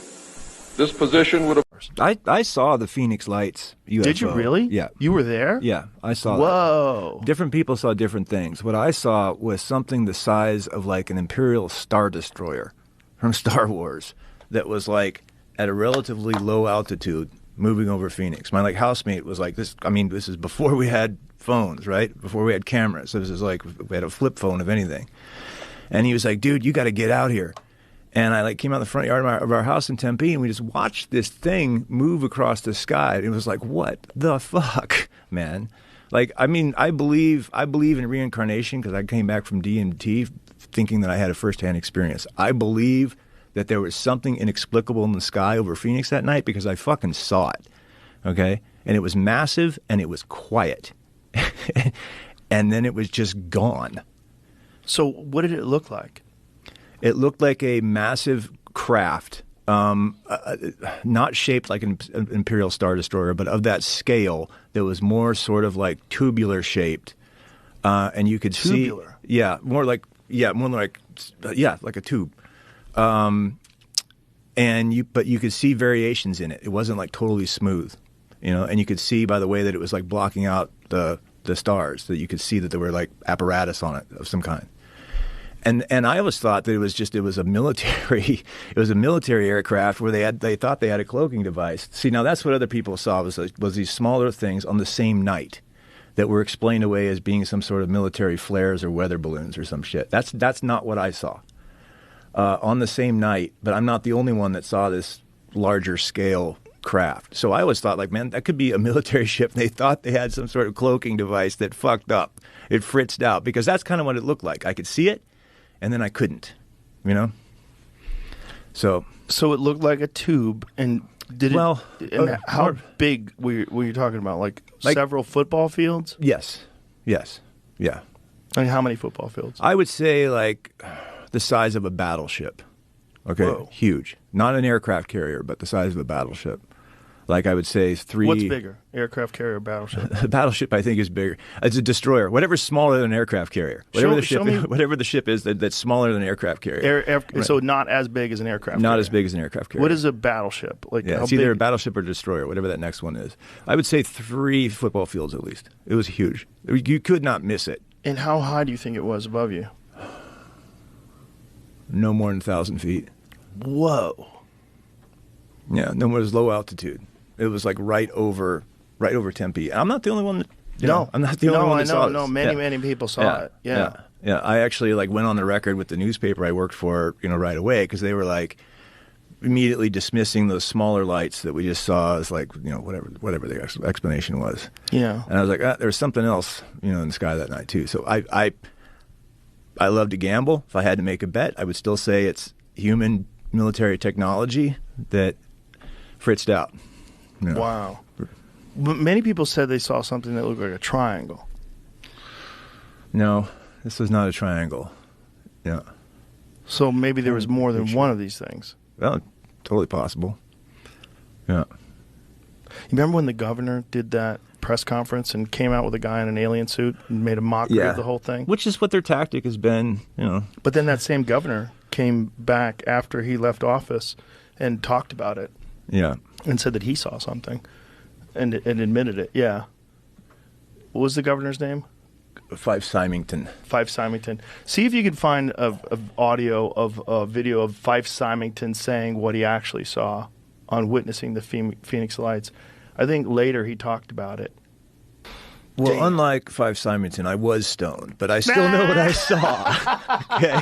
This position would have...
I saw the Phoenix Lights UFO.
Did you really?
Yeah.
You were there?
Yeah, I saw
Whoa.
that. Different people saw different things. What I saw was something the size of like an Imperial Star Destroyer from Star Wars that was like at a relatively low altitude moving over Phoenix. My like housemate was like this. I mean, this is before we had phones, right? Before we had cameras. So this is like we had a flip phone if anything. And he was like, dude, you got to get out here. And I like came out the front yard of our house in Tempe, and we just watched this thing move across the sky. It was like, what the fuck, man? Like, I mean, I believe in reincarnation because I came back from DMT thinking that I had a firsthand experience. I believe that there was something inexplicable in the sky over Phoenix that night because I fucking saw it, okay? And it was massive, and it was quiet. And then it was just gone.
So what did it look like?
It looked like a massive craft, not shaped like an Imperial Star Destroyer, but of that scale that was more sort of like tubular shaped. And you could
tubular.
See... like a tube. But you could see variations in it. It wasn't like totally smooth, you know, and you could see by the way that it was like blocking out the stars that you could see that there were like apparatus on it of some kind. And I always thought that it was a military aircraft where they thought they had a cloaking device. See, now that's what other people saw was these smaller things on the same night that were explained away as being some sort of military flares or weather balloons or some shit. That's not what I saw on the same night. But I'm not the only one that saw this larger scale craft. So I always thought, like, man, that could be a military ship. They thought they had some sort of cloaking device that fucked up. It fritzed out because that's kind of what it looked like. I could see it. And then I couldn't, you know? So
it looked like a tube, and how big were you talking about? Like several football fields?
Yes, yeah.
And how many football fields?
I would say like the size of a battleship. Okay,
Whoa.
Huge. Not an aircraft carrier, but the size of a battleship. Like I would say 3...
What's bigger, aircraft carrier or battleship?
The battleship, I think, is bigger. It's a destroyer. Whatever's smaller than an aircraft carrier. Whatever the ship is that's smaller than an aircraft carrier.
Right. So not as big as an aircraft
Not
carrier.
as big as an aircraft carrier.
What is a battleship? Like,
yeah,
how
it's either
big?
a battleship or destroyer, whatever that next one is. I would say 3 football fields at least. It was huge. You could not miss it.
And how high do you think it was above you?
No more than 1,000 feet.
Whoa.
Yeah, no more. It was low altitude. It was like right over Tempe. And I'm not the only one. I'm not the only one that saw this.
No, many people saw it. Yeah.
I actually like went on the record with the newspaper I worked for, right away because they were like immediately dismissing those smaller lights that we just saw as like whatever the explanation was.
Yeah.
And I was like, there's something else, in the sky that night too. So I love to gamble. If I had to make a bet, I would still say it's human military technology that fritzed out.
Wow. But many people said they saw something that looked like a triangle.
No, this was not a triangle. Yeah.
So maybe there was more than one of these things.
Well, totally possible. Yeah.
You remember when the governor did that press conference and came out with a guy in an alien suit and made a mockery of the whole thing?
Which is what their tactic has been,
But then that same governor came back after he left office and talked about it.
Yeah.
And said that he saw something and admitted it. Yeah. What was the governor's name?
Fife Symington.
Fife Symington. See if you can find a video of Fife Symington saying what he actually saw on witnessing the Phoenix Lights. I think later he talked about it.
Well, unlike Fife Symington, I was stoned, but I still know what I saw. Okay.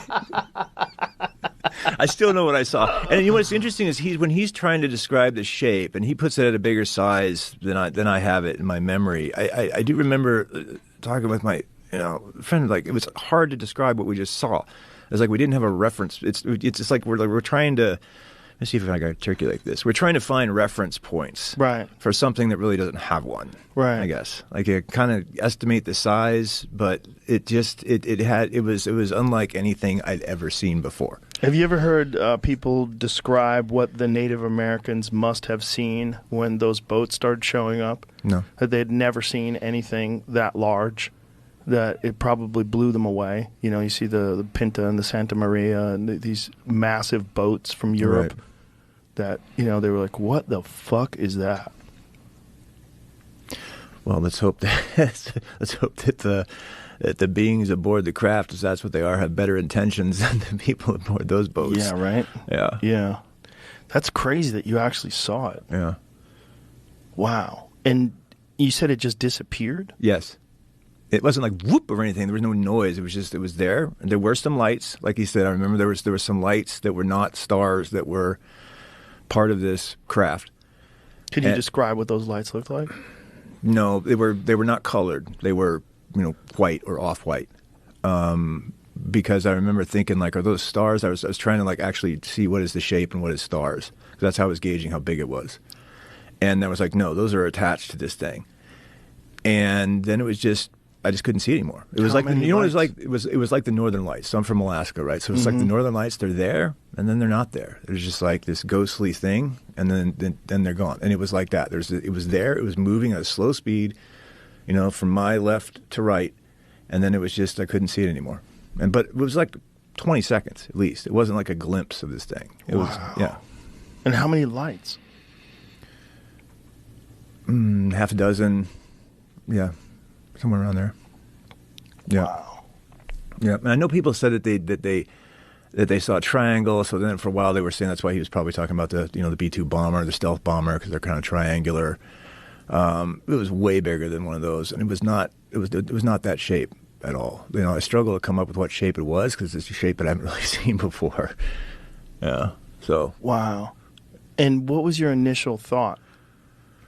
I still know what I saw. And you know what's interesting is when he's trying to describe the shape, and he puts it at a bigger size than I have it in my memory. I do remember talking with my friend, like it was hard to describe what we just saw. It's like we didn't have a reference. It's just like we're trying to. Let's see if I can articulate this. We're trying to find reference points,
right,
for something that really doesn't have one,
right?
I guess like you kind of estimate the size, but it was unlike anything I'd ever seen before.
Have you ever heard people describe what the Native Americans must have seen when those boats started showing up?
No,
that they had never seen anything that large. That it probably blew them away. You see the Pinta and the Santa Maria and these massive boats from Europe. Right. That they were like, "What the fuck is that?"
Well, let's hope that the beings aboard the craft, if that's what they are, have better intentions than the people aboard those boats.
Yeah, right.
Yeah.
That's crazy that you actually saw it.
Yeah.
Wow. And you said it just disappeared?
Yes. It wasn't like whoop or anything. There was no noise. It was there. And there were some lights, like he said. I remember there were some lights that were not stars that were part of this craft.
Could you describe what those lights looked like?
No, they were not colored. They were white or off-white. Because I remember thinking like, are those stars? I was trying to like actually see what is the shape and what is stars. Because that's how I was gauging how big it was. And I was like, no, those are attached to this thing. And then it was I just couldn't see it anymore. It was like it was like it was like the Northern Lights. So I'm from Alaska, right? So it's like the Northern Lights. They're there, and then they're not there. There's just like this ghostly thing, and then they're gone. And it was like that. It was there. It was moving at a slow speed, from my left to right, and then it was just I couldn't see it anymore. But it was like 20 seconds at least. It wasn't like a glimpse of this thing. It was
And how many lights?
Half a dozen. Yeah. Somewhere around there. Yeah.
Wow.
Yeah. And I know people said that they saw a triangle. So then for a while they were saying that's why he was probably talking about the the B-2 bomber, the stealth bomber, because they're kind of triangular. It was way bigger than one of those, and it was not that shape at all. I struggle to come up with what shape it was because it's a shape that I haven't really seen before. Yeah. So.
Wow. And what was your initial thought?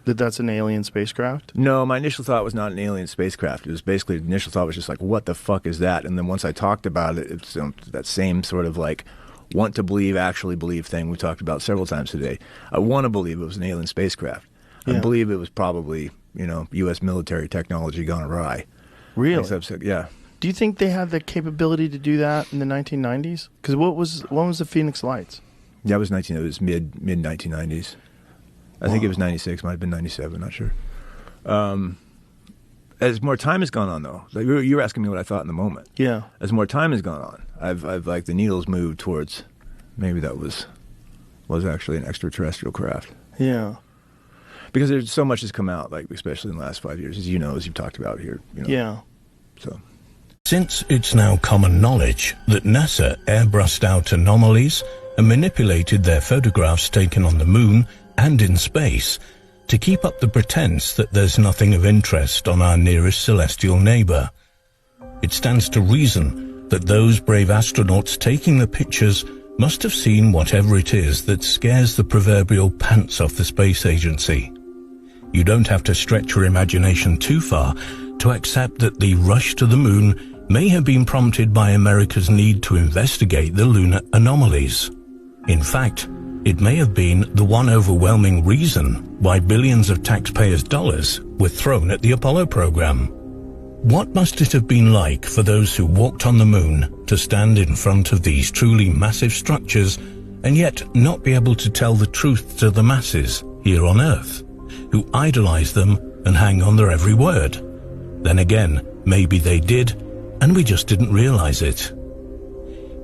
That that's an alien spacecraft?
No, my initial thought was not an alien spacecraft. It was basically, the initial thought was just like, what the fuck is that? And then once I talked about it, it's that same sort of like want to believe, actually believe thing we talked about several times today. I want to believe it was an alien spacecraft. I believe it was probably, U.S. military technology gone awry.
Really?
Yeah.
Do you think they had the capability to do that in the 1990s? Because when was the Phoenix Lights?
Yeah, it was mid 1990s. I think it was 96, might have been 97, not sure. As more time has gone on, though, like you were asking me what I thought in the moment.
Yeah.
As more time has gone on, I've like the needles moved towards maybe that was actually an extraterrestrial craft.
Yeah.
Because there's so much has come out, like especially in the last 5 years, as you've talked about here.
Yeah.
So.
Since it's now common knowledge that NASA airbrushed out anomalies and manipulated their photographs taken on the moon and in space to keep up the pretense that there's nothing of interest on our nearest celestial neighbor, it stands to reason that those brave astronauts taking the pictures must have seen whatever it is that scares the proverbial pants off the space agency. You don't have to stretch your imagination too far to accept that the rush to the moon may have been prompted by America's need to investigate the lunar anomalies. In fact, it may have been the one overwhelming reason why billions of taxpayers' dollars were thrown at the Apollo program. What must it have been like for those who walked on the moon to stand in front of these truly massive structures and yet not be able to tell the truth to the masses here on Earth, who idolize them and hang on their every word? Then again, maybe they did, and we just didn't realize it.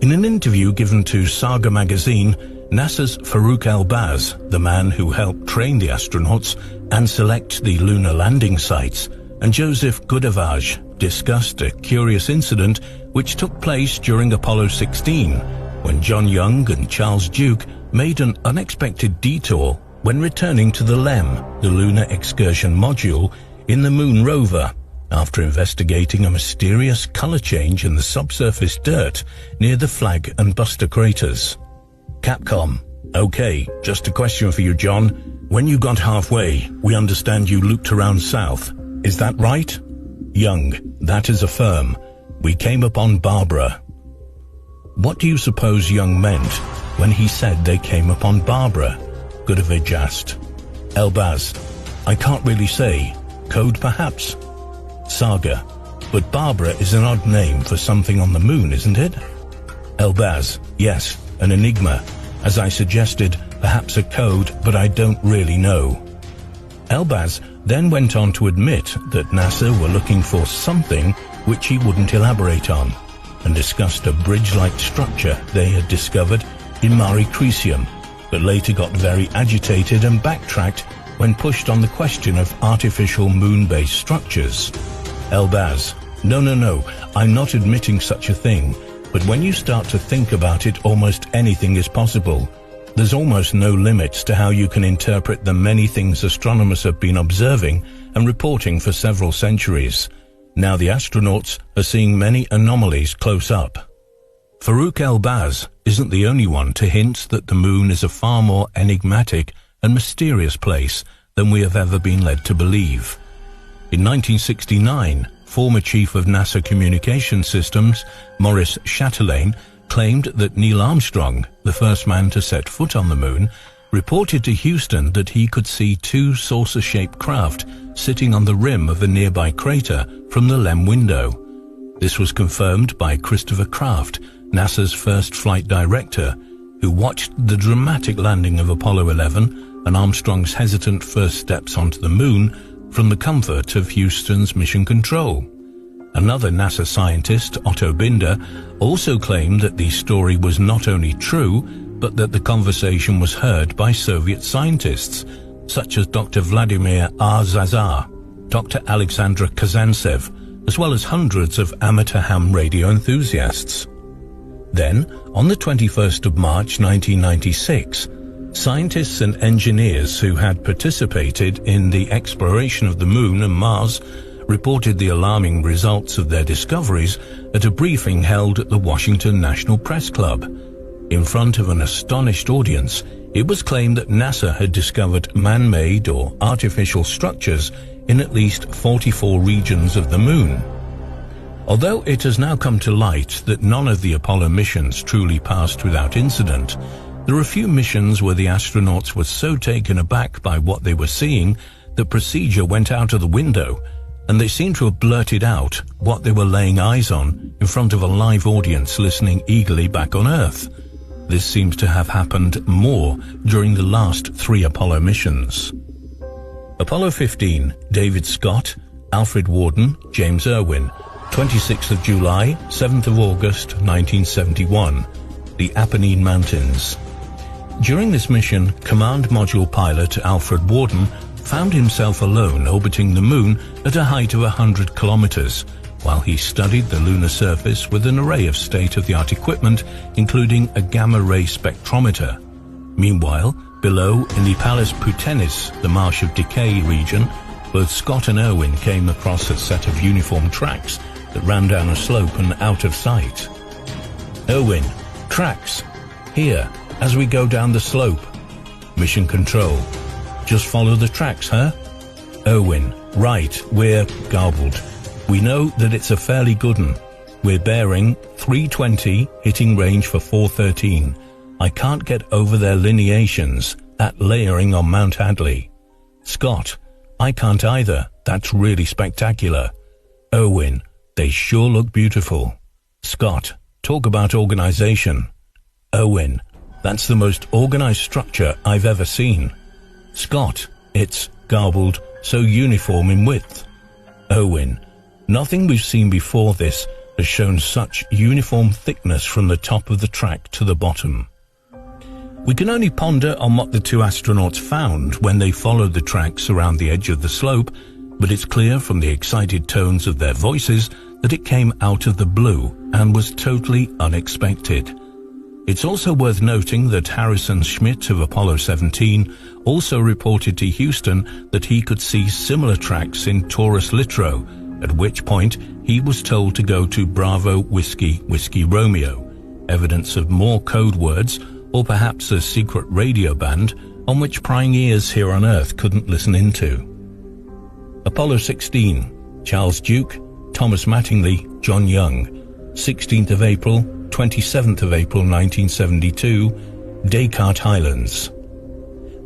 In an interview given to Saga magazine, NASA's Farouk El-Baz, the man who helped train the astronauts and select the lunar landing sites, and Joseph Goudevage discussed a curious incident which took place during Apollo 16, when John Young and Charles Duke made an unexpected detour when returning to the LEM, the Lunar Excursion Module, in the Moon rover, after investigating a mysterious color change in the subsurface dirt near the Flag and Buster craters. Capcom. Okay, just a question for you, John. When you got halfway, we understand you looped around south. Is that right? Young. That is affirm. We came upon Barbara. What do you suppose Young meant when he said they came upon Barbara? Gudovich asked. Elbaz. I can't really say. Code perhaps? Saga. But Barbara is an odd name for something on the moon, isn't it? Elbaz. Yes, an enigma. As I suggested, perhaps a code, but I don't really know. Elbaz then went on to admit that NASA were looking for something which he wouldn't elaborate on, and discussed a bridge-like structure they had discovered in Mare Crisium, but later got very agitated and backtracked when pushed on the question of artificial moon-based structures. Elbaz. No, I'm not admitting such a thing, but when you start to think about it, almost anything is possible. There's almost no limits to how you can interpret the many things astronomers have been observing and reporting for several centuries. Now the astronauts are seeing many anomalies close up. Farouk Elbaz isn't the only one to hint that the moon is a far more enigmatic and mysterious place than we have ever been led to believe. In 1969, former chief of NASA Communication Systems, Maurice Chatelain, claimed that Neil Armstrong, the first man to set foot on the moon, reported to Houston that he could see two saucer-shaped craft sitting on the rim of a nearby crater from the LEM window. This was confirmed by Christopher Kraft, NASA's first flight director, who watched the dramatic landing of Apollo 11 and Armstrong's hesitant first steps onto the moon from the comfort of Houston's Mission Control. Another NASA scientist, Otto Binder, also claimed that the story was not only true, but that the conversation was heard by Soviet scientists, such as Dr. Vladimir R. Zazar, Dr. Alexandra Kazantsev, as well as hundreds of amateur ham radio enthusiasts. Then, on the 21st of March 1996, scientists and engineers who had participated in the exploration of the Moon and Mars reported the alarming results of their discoveries at a briefing held at the Washington National Press Club. In front of an astonished audience, it was claimed that NASA had discovered man-made or artificial structures in at least 44 regions of the Moon. Although it has now come to light that none of the Apollo missions truly passed without incident, there are a few missions where the astronauts were so taken aback by what they were seeing that procedure went out of the window, and they seem to have blurted out what they were laying eyes on in front of a live audience listening eagerly back on Earth. This seems to have happened more during the last 3 Apollo missions. Apollo 15, David Scott, Alfred Worden, James Irwin, 26th of July, 7th of August, 1971, the Apennine Mountains. During this mission, Command Module pilot Alfred Worden found himself alone orbiting the Moon at a height of 100 kilometers, while he studied the lunar surface with an array of state-of-the-art equipment, including a gamma-ray spectrometer. Meanwhile, below in the Palus Putenis, the Marsh of Decay region, both Scott and Irwin came across a set of uniform tracks that ran down a slope and out of sight. Irwin, tracks. Here, as we go down the slope. Mission Control. Just follow the tracks, huh? Irwin, right, we're garbled. We know that it's a fairly good one. We're bearing 320, hitting range for 413. I can't get over their lineations, that layering on Mount Hadley. Scott, I can't either. That's really spectacular. Irwin, they sure look beautiful. Scott, talk about organization. Irwin, that's the most organized structure I've ever seen. Scott, it's garbled, so uniform in width. Irwin, nothing we've seen before this has shown such uniform thickness from the top of the track to the bottom. We can only ponder on what the 2 astronauts found when they followed the tracks around the edge of the slope, but it's clear from the excited tones of their voices that it came out of the blue and was totally unexpected. It's also worth noting that Harrison Schmitt of Apollo 17 also reported to Houston that he could see similar tracks in Taurus Littrow, at which point he was told to go to Bravo Whiskey Whiskey Romeo, evidence of more code words, or perhaps a secret radio band on which prying ears here on Earth couldn't listen into. Apollo 16, Charles Duke, Thomas Mattingly, John Young, 16th of April, 27th of April 1972, Descartes Highlands.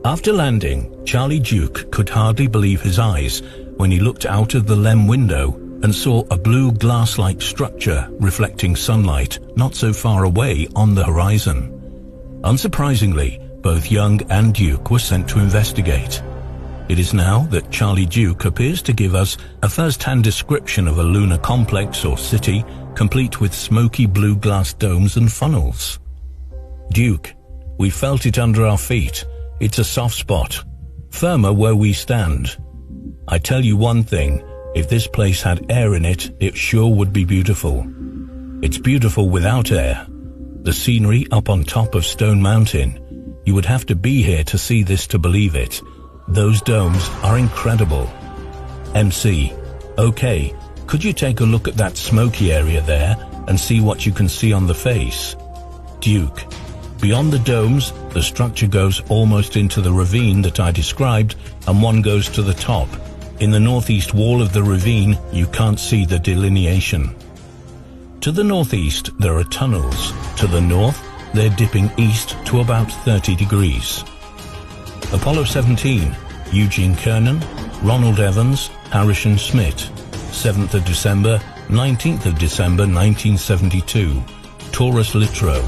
After landing, Charlie Duke could hardly believe his eyes when he looked out of the LEM window and saw a blue glass-like structure reflecting sunlight not so far away on the horizon. Unsurprisingly, both Young and Duke were sent to investigate. It is now that Charlie Duke appears to give us a first-hand description of a lunar complex or city, complete with smoky blue glass domes and funnels. Duke, we felt it under our feet. It's a soft spot, firmer where we stand. I tell you one thing, if this place had air in it, it sure would be beautiful. It's beautiful without air. The scenery up on top of Stone Mountain. You would have to be here to see this to believe it. Those domes are incredible. MC, okay, could you take a look at that smoky area there and see what you can see on the face? Duke, beyond the domes, the structure goes almost into the ravine that I described, and one goes to the top. In the northeast wall of the ravine, you can't see the delineation. To the northeast, there are tunnels. To the north, they're dipping east to about 30 degrees. Apollo 17, Eugene Cernan, Ronald Evans, Harrison Schmitt, 7th of December, 19th of December 1972, Taurus Littrow.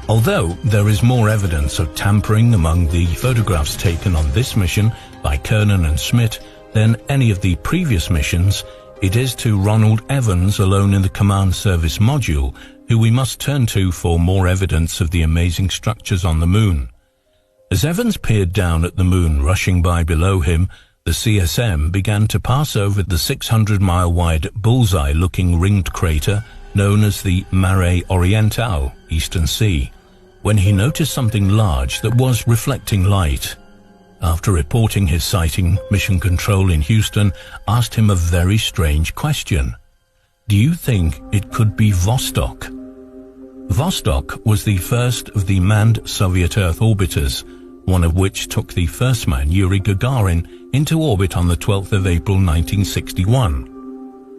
Although there is more evidence of tampering among the photographs taken on this mission by Cernan and Schmitt than any of the previous missions, it is to Ronald Evans alone in the Command Service module who we must turn to for more evidence of the amazing structures on the Moon. As Evans peered down at the Moon rushing by below him, the CSM began to pass over the 600-mile-wide bullseye-looking ringed crater known as the Mare Orientale, Eastern Sea, when he noticed something large that was reflecting light. After reporting his sighting, Mission Control in Houston asked him a very strange question. Do you think it could be Vostok? Vostok was the first of the manned Soviet Earth orbiters, one of which took the first man, Yuri Gagarin, into orbit on the 12th of April 1961.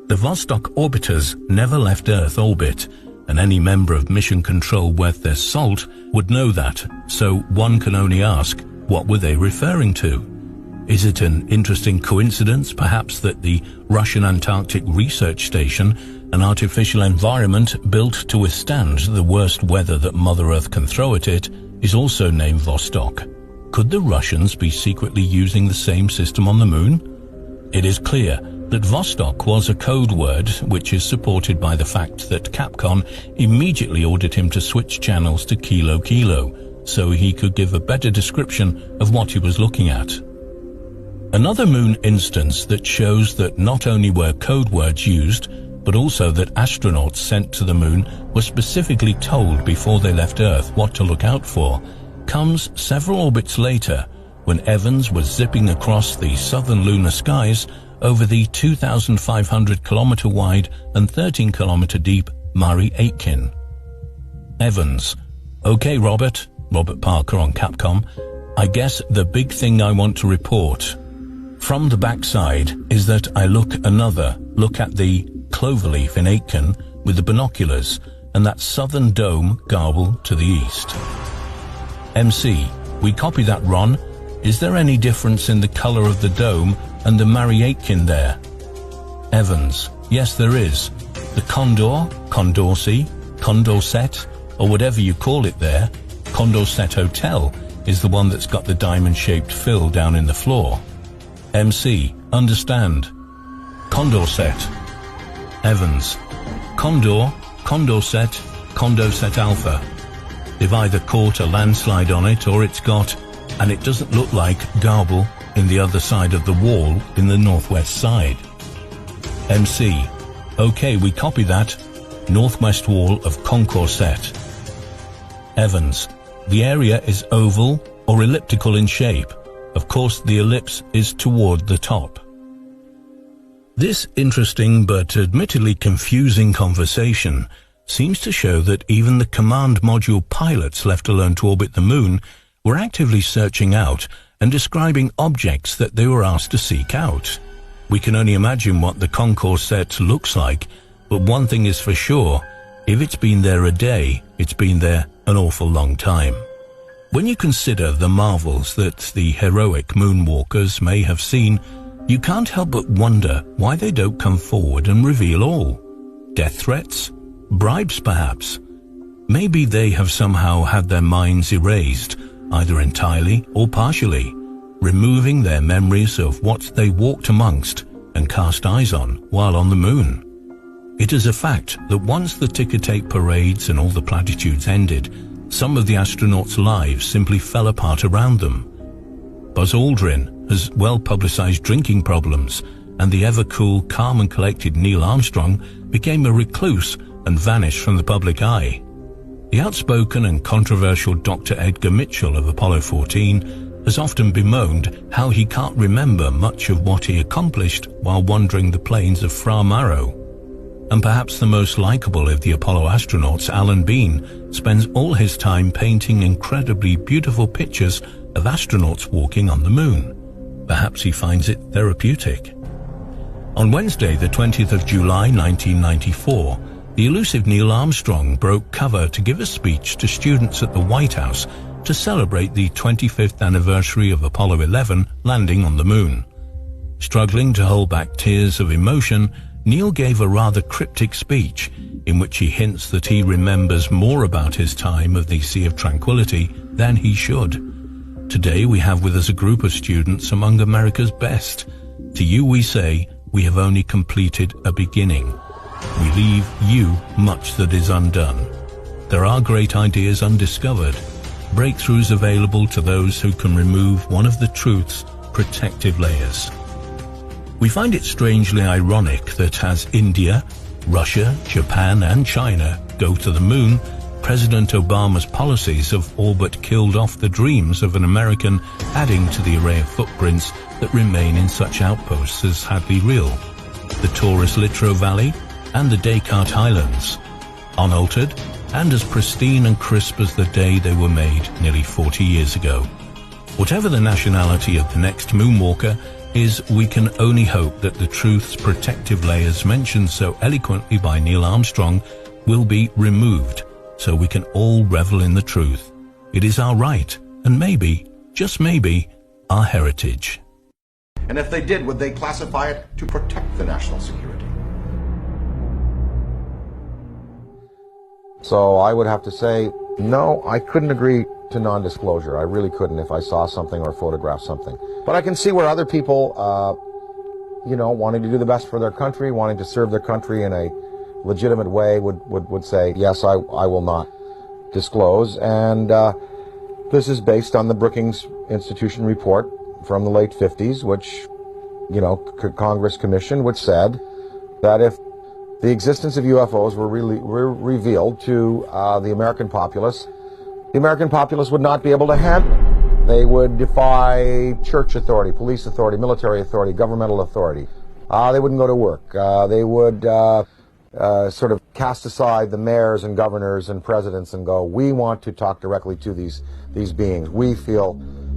The Vostok orbiters never left Earth orbit, and any member of Mission Control worth their salt would know that, so one can only ask, what were they referring to? Is it an interesting coincidence, perhaps, that the Russian Antarctic Research Station, an artificial environment built to withstand the worst weather that Mother Earth can throw at it, is also named Vostok? Could the Russians be secretly using the same system on the Moon? It is clear that Vostok was a code word, which is supported by the fact that Capcom immediately ordered him to switch channels to Kilo Kilo, so he could give a better description of what he was looking at. Another Moon instance that shows that not only were code words used, but also that astronauts sent to the Moon were specifically told before they left Earth what to look out for, comes several orbits later, when Evans was zipping across the southern lunar skies over the 2,500-kilometer wide and 13-kilometer deep Mare Aitken. Evans: okay, Robert Parker on Capcom, I guess the big thing I want to report from the backside is that I look at the cloverleaf in Aitken with the binoculars and that southern dome garble to the east. MC, we copy that, Ron. Is there any difference in the color of the dome and the Mare Aitken there? Evans, yes there is. The Condor, Condorcet, Condorcet, or whatever you call it there, Condorcet Hotel, is the one that's got the diamond-shaped fill down in the floor. MC, understand. Condorcet. Evans, Condor, Condorcet, Condorcet Alpha. They've either caught a landslide on it or it's got, and it doesn't look like, garble in the other side of the wall in the northwest side. MC, okay, we copy that. Northwest wall of Condorcet. Evans, the area is oval or elliptical in shape. Of course, the ellipse is toward the top. This interesting but admittedly confusing conversation seems to show that even the command module pilots left alone to orbit the moon were actively searching out and describing objects that they were asked to seek out. We can only imagine what the concourse set looks like, but one thing is for sure, if it's been there a day, it's been there an awful long time. When you consider the marvels that the heroic moonwalkers may have seen, you can't help but wonder why they don't come forward and reveal all. Death threats? Bribes, perhaps? Maybe they have somehow had their minds erased, either entirely or partially, removing their memories of what they walked amongst and cast eyes on while on the moon. It is a fact that once the ticker-tape parades and all the platitudes ended, some of the astronauts' lives simply fell apart around them. Buzz Aldrin has well-publicized drinking problems, and the ever-cool, calm and collected Neil Armstrong became a recluse and vanished from the public eye. The outspoken and controversial Dr. Edgar Mitchell of Apollo 14 has often bemoaned how he can't remember much of what he accomplished while wandering the plains of Fra Mauro. And perhaps the most likable of the Apollo astronauts, Alan Bean, spends all his time painting incredibly beautiful pictures of astronauts walking on the moon. Perhaps he finds it therapeutic. On Wednesday, the 20th of July, 1994, the elusive Neil Armstrong broke cover to give a speech to students at the White House to celebrate the 25th anniversary of Apollo 11 landing on the moon. Struggling to hold back tears of emotion, Neil gave a rather cryptic speech in which he hints that he remembers more about his time of the Sea of Tranquility than he should. Today we have with us a group of students among America's best. To you we say, we have only completed a beginning. We leave you much that is undone. There are great ideas undiscovered, breakthroughs available to those who can remove one of the truth's protective layers. We find it strangely ironic that as India, Russia, Japan and China go to the moon, President Obama's policies have all but killed off the dreams of an American, adding to the array of footprints that remain in such outposts as Hadley Rille, the Taurus Littrow Valley and the Descartes Highlands, unaltered and as pristine and crisp as the day they were made nearly 40 years ago. Whatever the nationality of the next moonwalker is, we can only hope that the truth's protective layers mentioned so eloquently by Neil Armstrong will be removed, so we can all revel in the truth. It is our right, and maybe, just maybe, our heritage.
And if they did, would they classify it to protect the national security?
So I would have to say, no, I couldn't agree to non-disclosure. I really couldn't if I saw something or photographed something. But I can see where other people, wanting to do the best for their country, wanting to serve their country in a legitimate way would say, yes, I will not disclose. And this is based on the Brookings Institution report from the late 50s, which, Congress commissioned, which said that if the existence of UFOs were revealed to the American populace would not be able to handle it. They would defy church authority, police authority, military authority, governmental authority. They wouldn't go to work. They would sort of cast aside the mayors and governors and presidents and go, we want to talk directly to these beings. We feel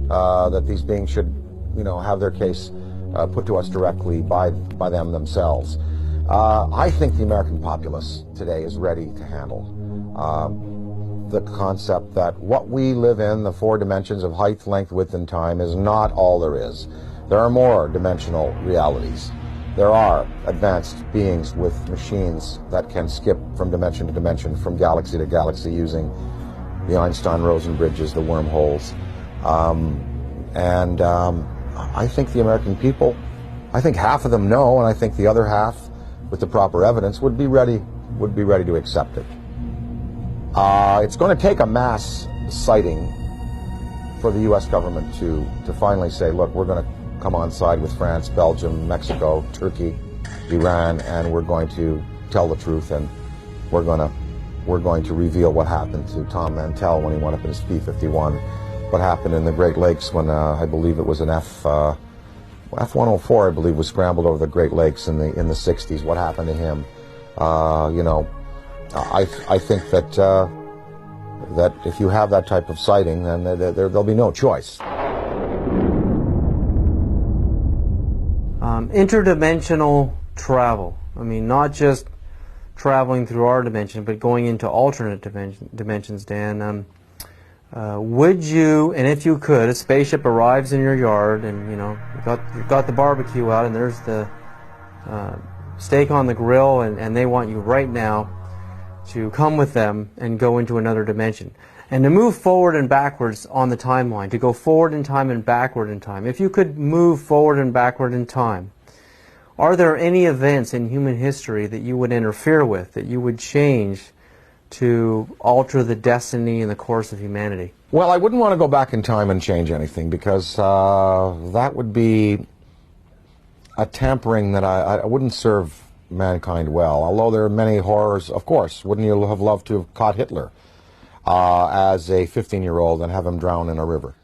that these beings should, have their case put to us directly by them themselves. I think the American populace today is ready to handle the concept that what we live in, the 4 dimensions of height, length, width, and time, is not all there is. There are more dimensional realities. There are advanced beings with machines that can skip from dimension to dimension, from galaxy to galaxy, using the Einstein-Rosen bridges, the wormholes. I think the American people, I think half of them know, and I think the other half, with the proper evidence, would be ready to accept it. It's going to take a mass sighting for the U.S. government to finally say, look, we're going to come on side with France, Belgium, Mexico, Turkey, Iran, and we're going to tell the truth, and we're going to reveal what happened to Tom Mantell when he went up in his P-51, what happened in the Great Lakes when I believe it was an F-104, I believe, was scrambled over the Great Lakes in the 60s. What happened to him? I think that that if you have that type of sighting, then there'll be no choice.
Interdimensional travel. I mean, not just traveling through our dimension, but going into alternate dimensions, Dan. Would you, and if you could, a spaceship arrives in your yard, and you've got the barbecue out, and there's the steak on the grill, and they want you right now to come with them and go into another dimension. And to move forward and backwards on the timeline, to go forward in time and backward in time. If you could move forward and backward in time, are there any events in human history that you would interfere with, that you would change to alter the destiny and the course of humanity?
Well, I wouldn't want to go back in time and change anything, because that would be a tampering that I wouldn't serve mankind well. Although there are many horrors, of course. Wouldn't you have loved to have caught Hitler as a 15-year-old and have him drown in a river?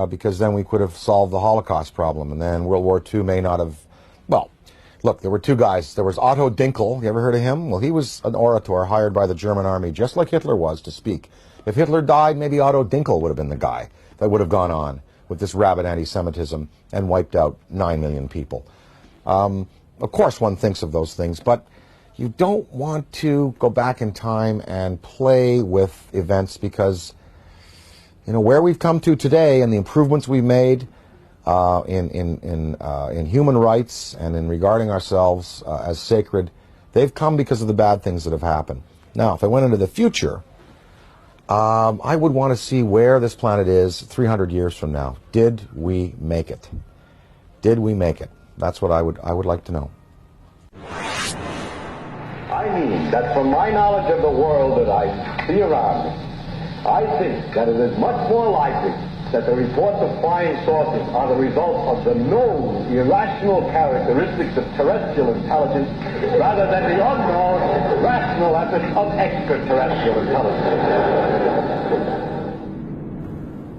Because then we could have solved the Holocaust problem, and then World War II may not have. Well, look, there were two guys. There was Otto Dinkel. You ever heard of him? Well, he was an orator hired by the German army, just like Hitler was, to speak. If Hitler died, maybe Otto Dinkel would have been the guy that would have gone on with this rabid anti-Semitism and wiped out 9 million people. Of course, one thinks of those things, but you don't want to go back in time and play with events, because where we've come to today and the improvements we've made in human rights and in regarding ourselves as sacred, they've come because of the bad things that have happened. Now, if I went into the future, I would want to see where this planet is 300 years from now. Did we make it? Did we make it? That's what I would like to know.
I mean that from my knowledge of the world that I see around me, I think that it is much more likely that the reports of flying saucers are the result of the known irrational characteristics of terrestrial intelligence rather than the unknown rational efforts of extraterrestrial intelligence.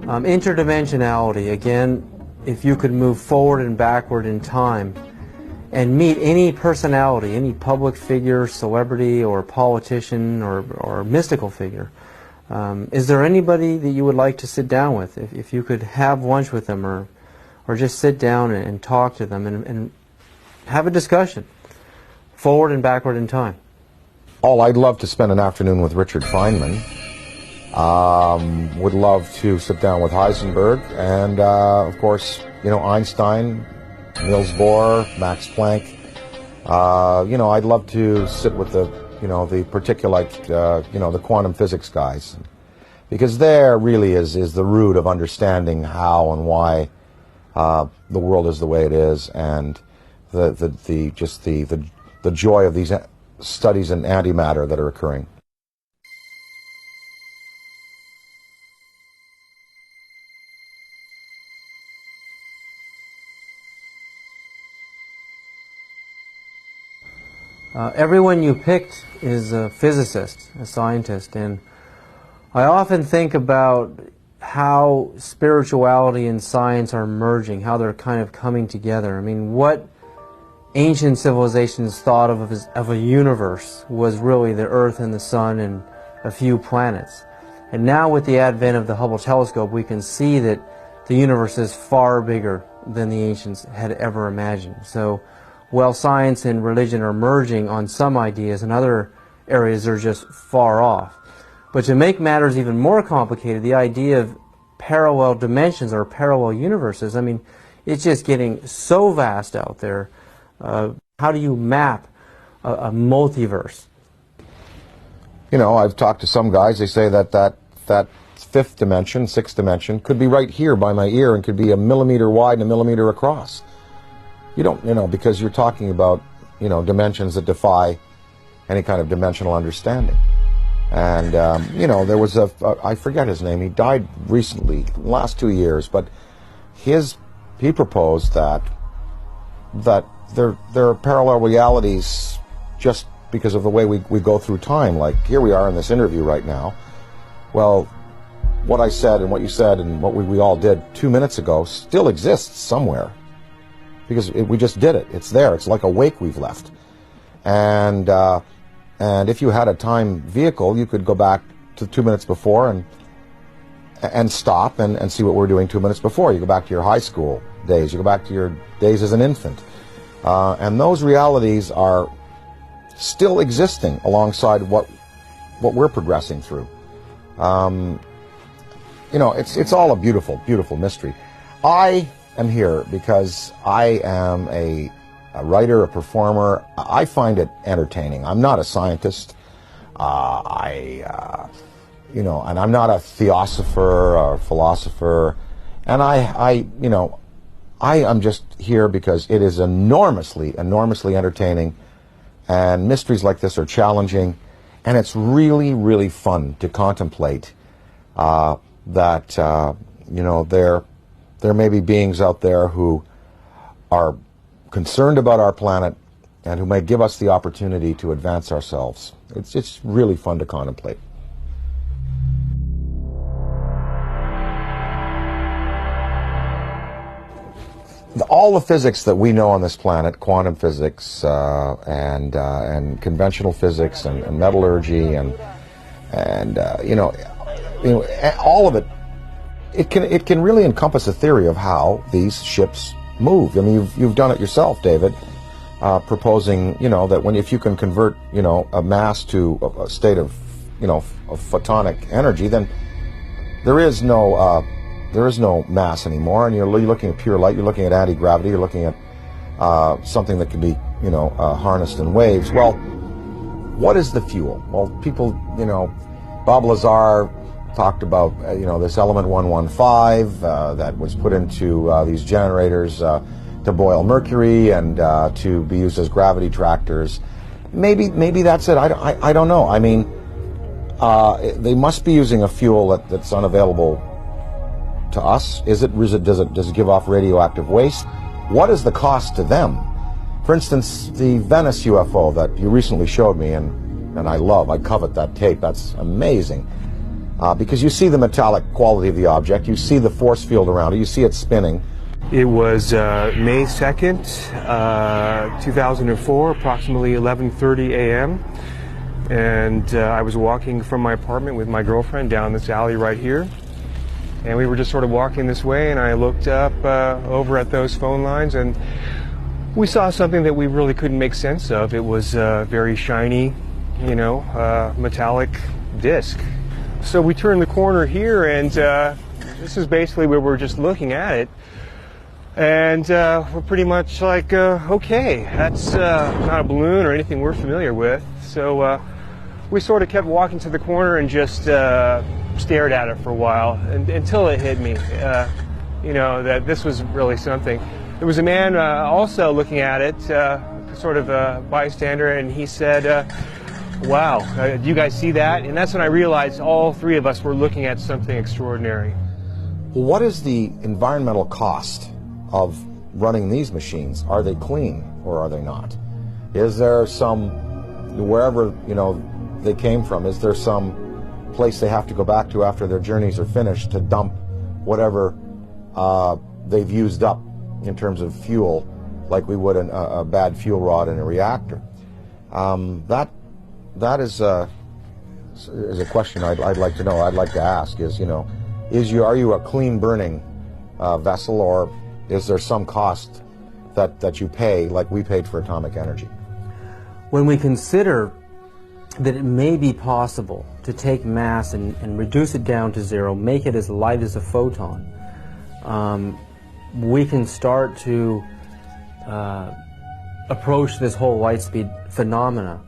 Interdimensionality, again, if you could move forward and backward in time and meet any personality, any public figure, celebrity, or politician, or mystical figure, is there anybody that you would like to sit down with? If you could have lunch with them, or just sit down and talk to them and have a discussion, forward and backward in time?
Oh, I'd love to spend an afternoon with Richard Feynman. Would love to sit down with Heisenberg, and of course, Einstein, Niels Bohr, Max Planck. I'd love to sit with the particulate, the quantum physics guys, because there really is the root of understanding how and why the world is the way it is, and the joy of these studies in antimatter that are occurring.
Everyone you picked is a physicist, a scientist, and I often think about how spirituality and science are merging, how they're kind of coming together. I mean, what ancient civilizations thought of a universe was really the Earth and the Sun and a few planets. And now with the advent of the Hubble telescope, we can see that the universe is far bigger than the ancients had ever imagined. So while science and religion are merging on some ideas, in other areas they're just far off. But to make matters even more complicated, the idea of parallel dimensions or parallel universes, I mean, it's just getting so vast out there. How do you map a multiverse?
I've talked to some guys, they say that fifth dimension, sixth dimension, could be right here by my ear and could be a millimeter wide and a millimeter across. You don't, because you're talking about, dimensions that defy any kind of dimensional understanding. And, there was I forget his name, he died recently, last 2 years, but he proposed that there are parallel realities just because of the way we go through time. Like, here we are in this interview right now. Well, what I said and what you said and what we all did 2 minutes ago still exists somewhere. Because we just did it. It's there. It's like a wake we've left. And if you had a time vehicle, you could go back to 2 minutes before and stop and see what we're doing 2 minutes before. You go back to your high school days. You go back to your days as an infant. And those realities are still existing alongside what we're progressing through. It's all a beautiful, beautiful mystery. I am here because I am a writer, a performer. I find it entertaining. I'm not a scientist. And I'm not a theosopher or philosopher. And I am just here because it is enormously, enormously entertaining. And mysteries like this are challenging. And it's really, really fun to contemplate that there may be beings out there who are concerned about our planet and who may give us the opportunity to advance ourselves. It's really fun to contemplate. All the physics that we know on this planet, quantum physics and conventional physics and metallurgy and all of it, it can really encompass a theory of how these ships move. I mean, you've done it yourself, David, proposing that if you can convert a mass to a state of of photonic energy, then there is no mass anymore, and you're looking at pure light. You're looking at anti-gravity. You're looking at something that can be harnessed in waves. Well, what is the fuel? Well, people, Bob Lazar talked about this element 115 that was put into these generators to boil mercury and to be used as gravity tractors. Maybe that's it. I don't know. I mean, they must be using a fuel that's unavailable to us. Does it give off radioactive waste? What is the cost to them? For instance, the Venice UFO that you recently showed me, and I covet that tape. That's amazing. Because you see the metallic quality of the object, you see the force field around it, you see it spinning.
It was May 2nd, 2004, approximately 11:30 a.m. And I was walking from my apartment with my girlfriend down this alley right here. And we were just sort of walking this way, and I looked up over at those phone lines, and we saw something that we really couldn't make sense of. It was a very shiny, metallic disc. So we turned the corner here, and this is basically where we're just looking at it. And we're pretty much like, okay, that's not a balloon or anything we're familiar with. So we sort of kept walking to the corner and just stared at it for a while until it hit me, that this was really something. There was a man also looking at it, sort of a bystander, and he said, wow, do you guys see that? And that's when I realized all three of us were looking at something extraordinary.
Well, what is the environmental cost of running these machines? Are they clean or are they not? Is there some, wherever they came from, is there some place they have to go back to after their journeys are finished to dump whatever they've used up in terms of fuel, like we would a bad fuel rod in a reactor? That is a question I'd like to know. I'd like to ask are you a clean burning vessel, or is there some cost that you pay like we paid for atomic energy?
When we consider that it may be possible to take mass and reduce it down to zero, make it as light as a photon, we can start to approach this whole light speed phenomena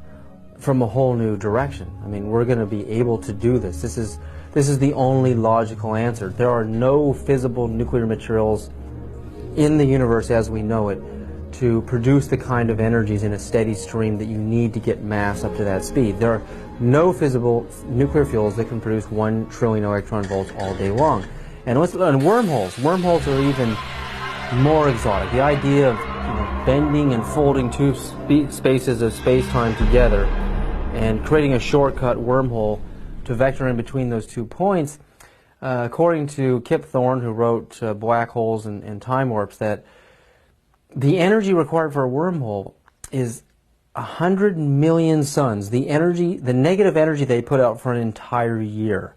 from a whole new direction. I mean, we're going to be able to do this. This is the only logical answer. There are no fissile nuclear materials in the universe as we know it to produce the kind of energies in a steady stream that you need to get mass up to that speed. There are no fissile nuclear fuels that can produce 1 trillion electron volts all day long. And wormholes are even more exotic. The idea of bending and folding two spaces of space-time together and creating a shortcut wormhole to vector in between those 2 points, according to Kip Thorne, who wrote Black Holes and Time Warps, that the energy required for a wormhole is 100 million suns, the negative energy they put out for an entire year.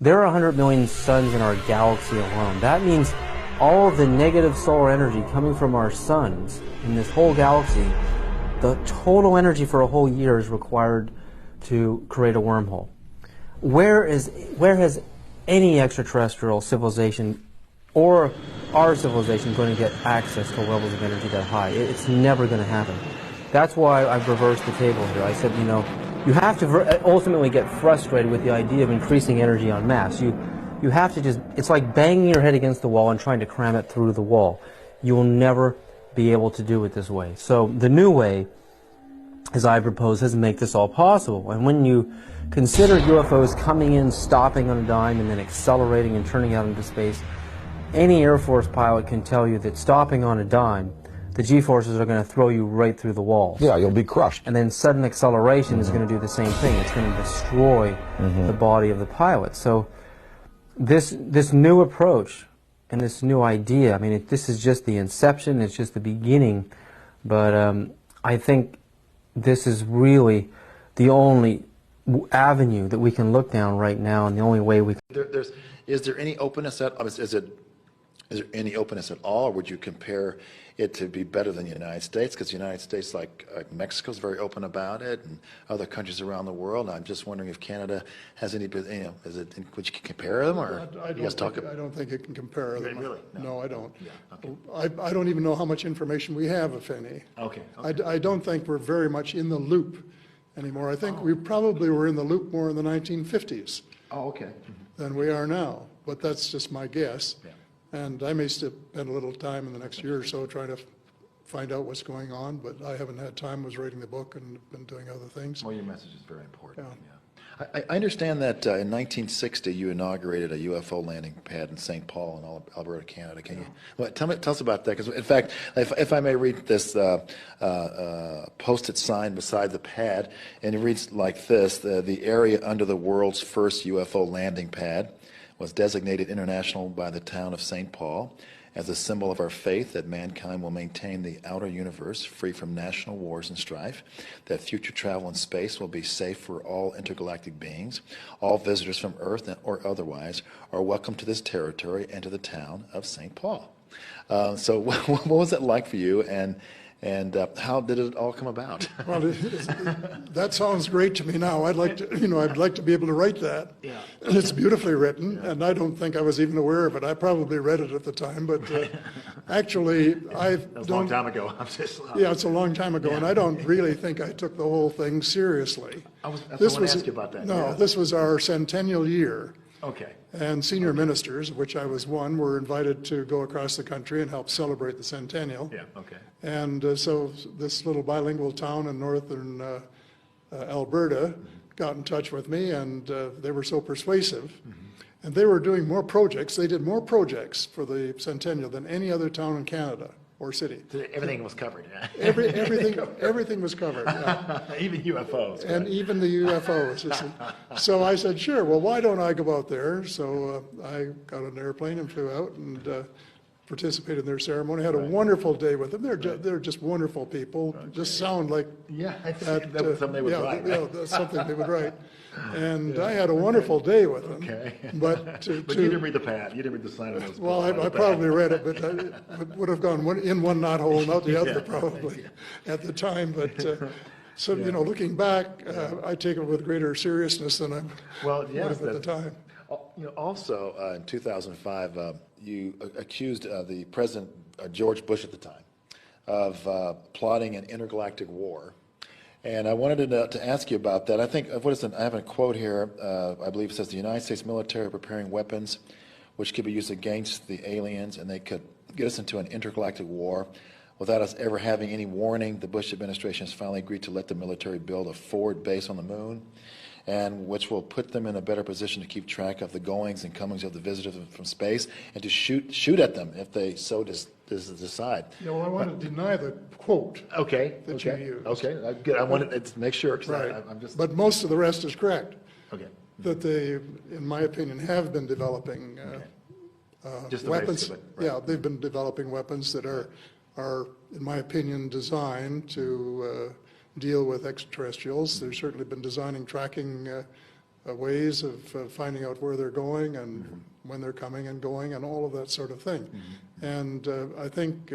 There are 100 million suns in our galaxy alone. That means all of the negative solar energy coming from our suns in this whole galaxy, the total energy for a whole year is required to create a wormhole. Where has any extraterrestrial civilization or our civilization going to get access to levels of energy that high? It's never going to happen. That's why I've reversed the table here. I said, you have to ultimately get frustrated with the idea of increasing energy en masse. You have to just, it's like banging your head against the wall and trying to cram it through the wall. You will never be able to do it this way. So the new way, as I propose, is to make this all possible. And when you consider UFOs coming in, stopping on a dime, and then accelerating and turning out into space, any Air Force pilot can tell you that stopping on a dime, the G-forces are going to throw you right through the walls.
Yeah, you'll be crushed.
And then sudden acceleration is going to do the same thing. It's going to destroy the body of the pilot. So this new approach and this new idea, I mean, this is just the inception, it's just the beginning, but I think this is really the only avenue that we can look down right now, and the only way we can.
Is there any openness is there any openness at all, or would you compare it to be better than the United States? Because the United States, like Mexico, is very open about it, and other countries around the world. I'm just wondering if Canada has any, would you compare them, or
I
you guys talk?
I don't think it can compare them.
Really?
No, I don't.
Yeah. Okay.
I don't even know how much information we have, if any.
Okay.
I don't think we're very much in the loop anymore. I think we probably were in the loop more in the 1950s.
Oh, okay.
Than we are now, but that's just my guess.
Yeah.
And I may spend a little time in the next year or so trying to find out what's going on, but I haven't had time. I was reading the book and been doing other things.
Well, your message is very important.
Yeah.
I understand that in 1960 you inaugurated a UFO landing pad in St. Paul in Alberta, Canada. Can you tell us about that? Because in fact, if I may read this posted sign beside the pad, and it reads like this: the area under the world's first UFO landing pad was designated international by the town of St. Paul as a symbol of our faith that mankind will maintain the outer universe free from national wars and strife, that future travel in space will be safe for all intergalactic beings. All visitors from Earth or otherwise are welcome to this territory and to the town of St. Paul. So what was it like for you, and how did it all come about?
Well, that sounds great to me now. I'd like to be able to write that.
Yeah.
It's beautifully written, and I don't think I was even aware of it. I probably read it at the time, but actually,
That was a long time ago.
Yeah, it's a long time ago, and I don't really think I took the whole thing seriously.
I want to ask you about that.
No,
Yeah.
This was our centennial year.
Okay.
And senior ministers, of which I was one, were invited to go across the country and help celebrate the centennial.
Yeah. Okay.
And so this little bilingual town in northern Alberta got in touch with me, and they were so persuasive. And they were doing more projects. They did more projects for the centennial than any other town in Canada or city.
So everything was covered. Yeah.
Everything was covered. Yeah.
Even UFOs.
And even the UFOs. So I said, sure, well, why don't I go out there? So I got on an airplane and flew out and participated in their ceremony. Had a wonderful day with them. They're just wonderful people. Just sound like
that was something they would write.
Yeah, that's something they would write. And I had a wonderful day with them.
Okay.
But
you didn't read the pad. You didn't read the sign of those.
Well, I probably read it, but I would have gone in one knothole and out the other probably at the time. But so looking back, I take it with greater seriousness than I would have at the time.
Also, in 2005, you accused the President George Bush at the time of plotting an intergalactic war. And I wanted to ask you about that. I think, I have a quote here, I believe it says, the United States military are preparing weapons which could be used against the aliens, and they could get us into an intergalactic war. Without us ever having any warning, the Bush administration has finally agreed to let the military build a forward base on the moon, and which will put them in a better position to keep track of the goings and comings of the visitors from space, and to shoot at them if they so decide.
Yeah, well, I want to deny the quote.
Okay.
That you used.
Okay. Good. I wanted to make sure.
Right.
I'm just.
But most of the rest is correct.
Okay.
That they, in my opinion, have been developing
Just the
weapons.
basics of it, right.
Yeah, they've been developing weapons that are, in my opinion, designed to
deal with extraterrestrials. They've certainly been designing tracking ways of finding out where they're going and when they're coming and going and all of that sort of thing. And I think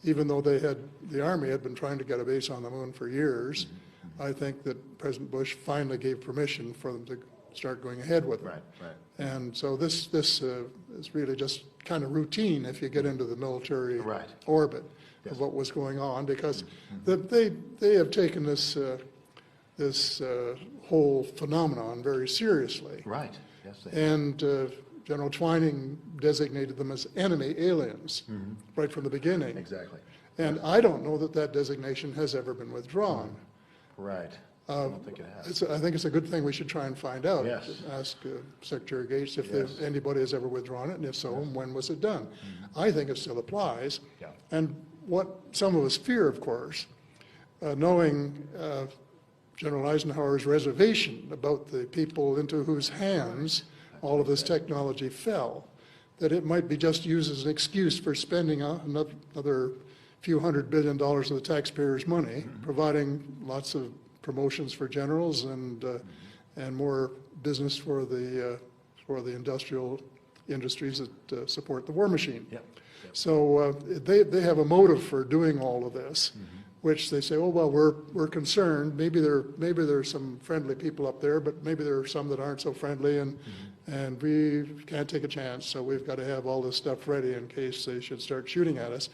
even though the Army had been trying to get a base on the moon for years, I think that President Bush finally gave permission for them to start going ahead with it. And so this is really just kind of routine if you get into the military orbit of what was going on, because they have taken this whole phenomenon very seriously.
Right. Yes.
And General Twining designated them as enemy aliens right from the beginning.
Exactly.
And I don't know that that designation has ever been withdrawn.
Right. I don't think it has.
I think it's a good thing we should try and find out.
Yes.
Ask Secretary Gates if
Yes.
anybody has ever withdrawn it, and if so, when was it done? I think it still applies.
Yeah.
And what some of us fear, of course, knowing General Eisenhower's reservation about the people into whose hands all of this technology fell, that it might be just used as an excuse for spending another few $100 billion of the taxpayers' money, providing lots of promotions for generals and more business for the industrial industries that support the war machine.
Yep.
So they have a motive for doing all of this, which they say, oh well, we're concerned. Maybe there's some friendly people up there, but maybe there are some that aren't so friendly, and we can't take a chance. So we've got to have all this stuff ready in case they should start shooting at us.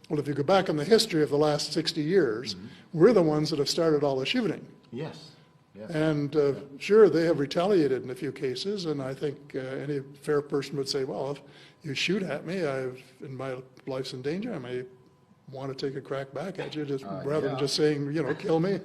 Well, if you go back in the history of the last 60 years, we're the ones that have started all the shooting.
Yes. Yes.
And sure, they have retaliated in a few cases, and I think any fair person would say, well, if you shoot at me, and my life's in danger, I may want to take a crack back at you, rather than just saying, kill me,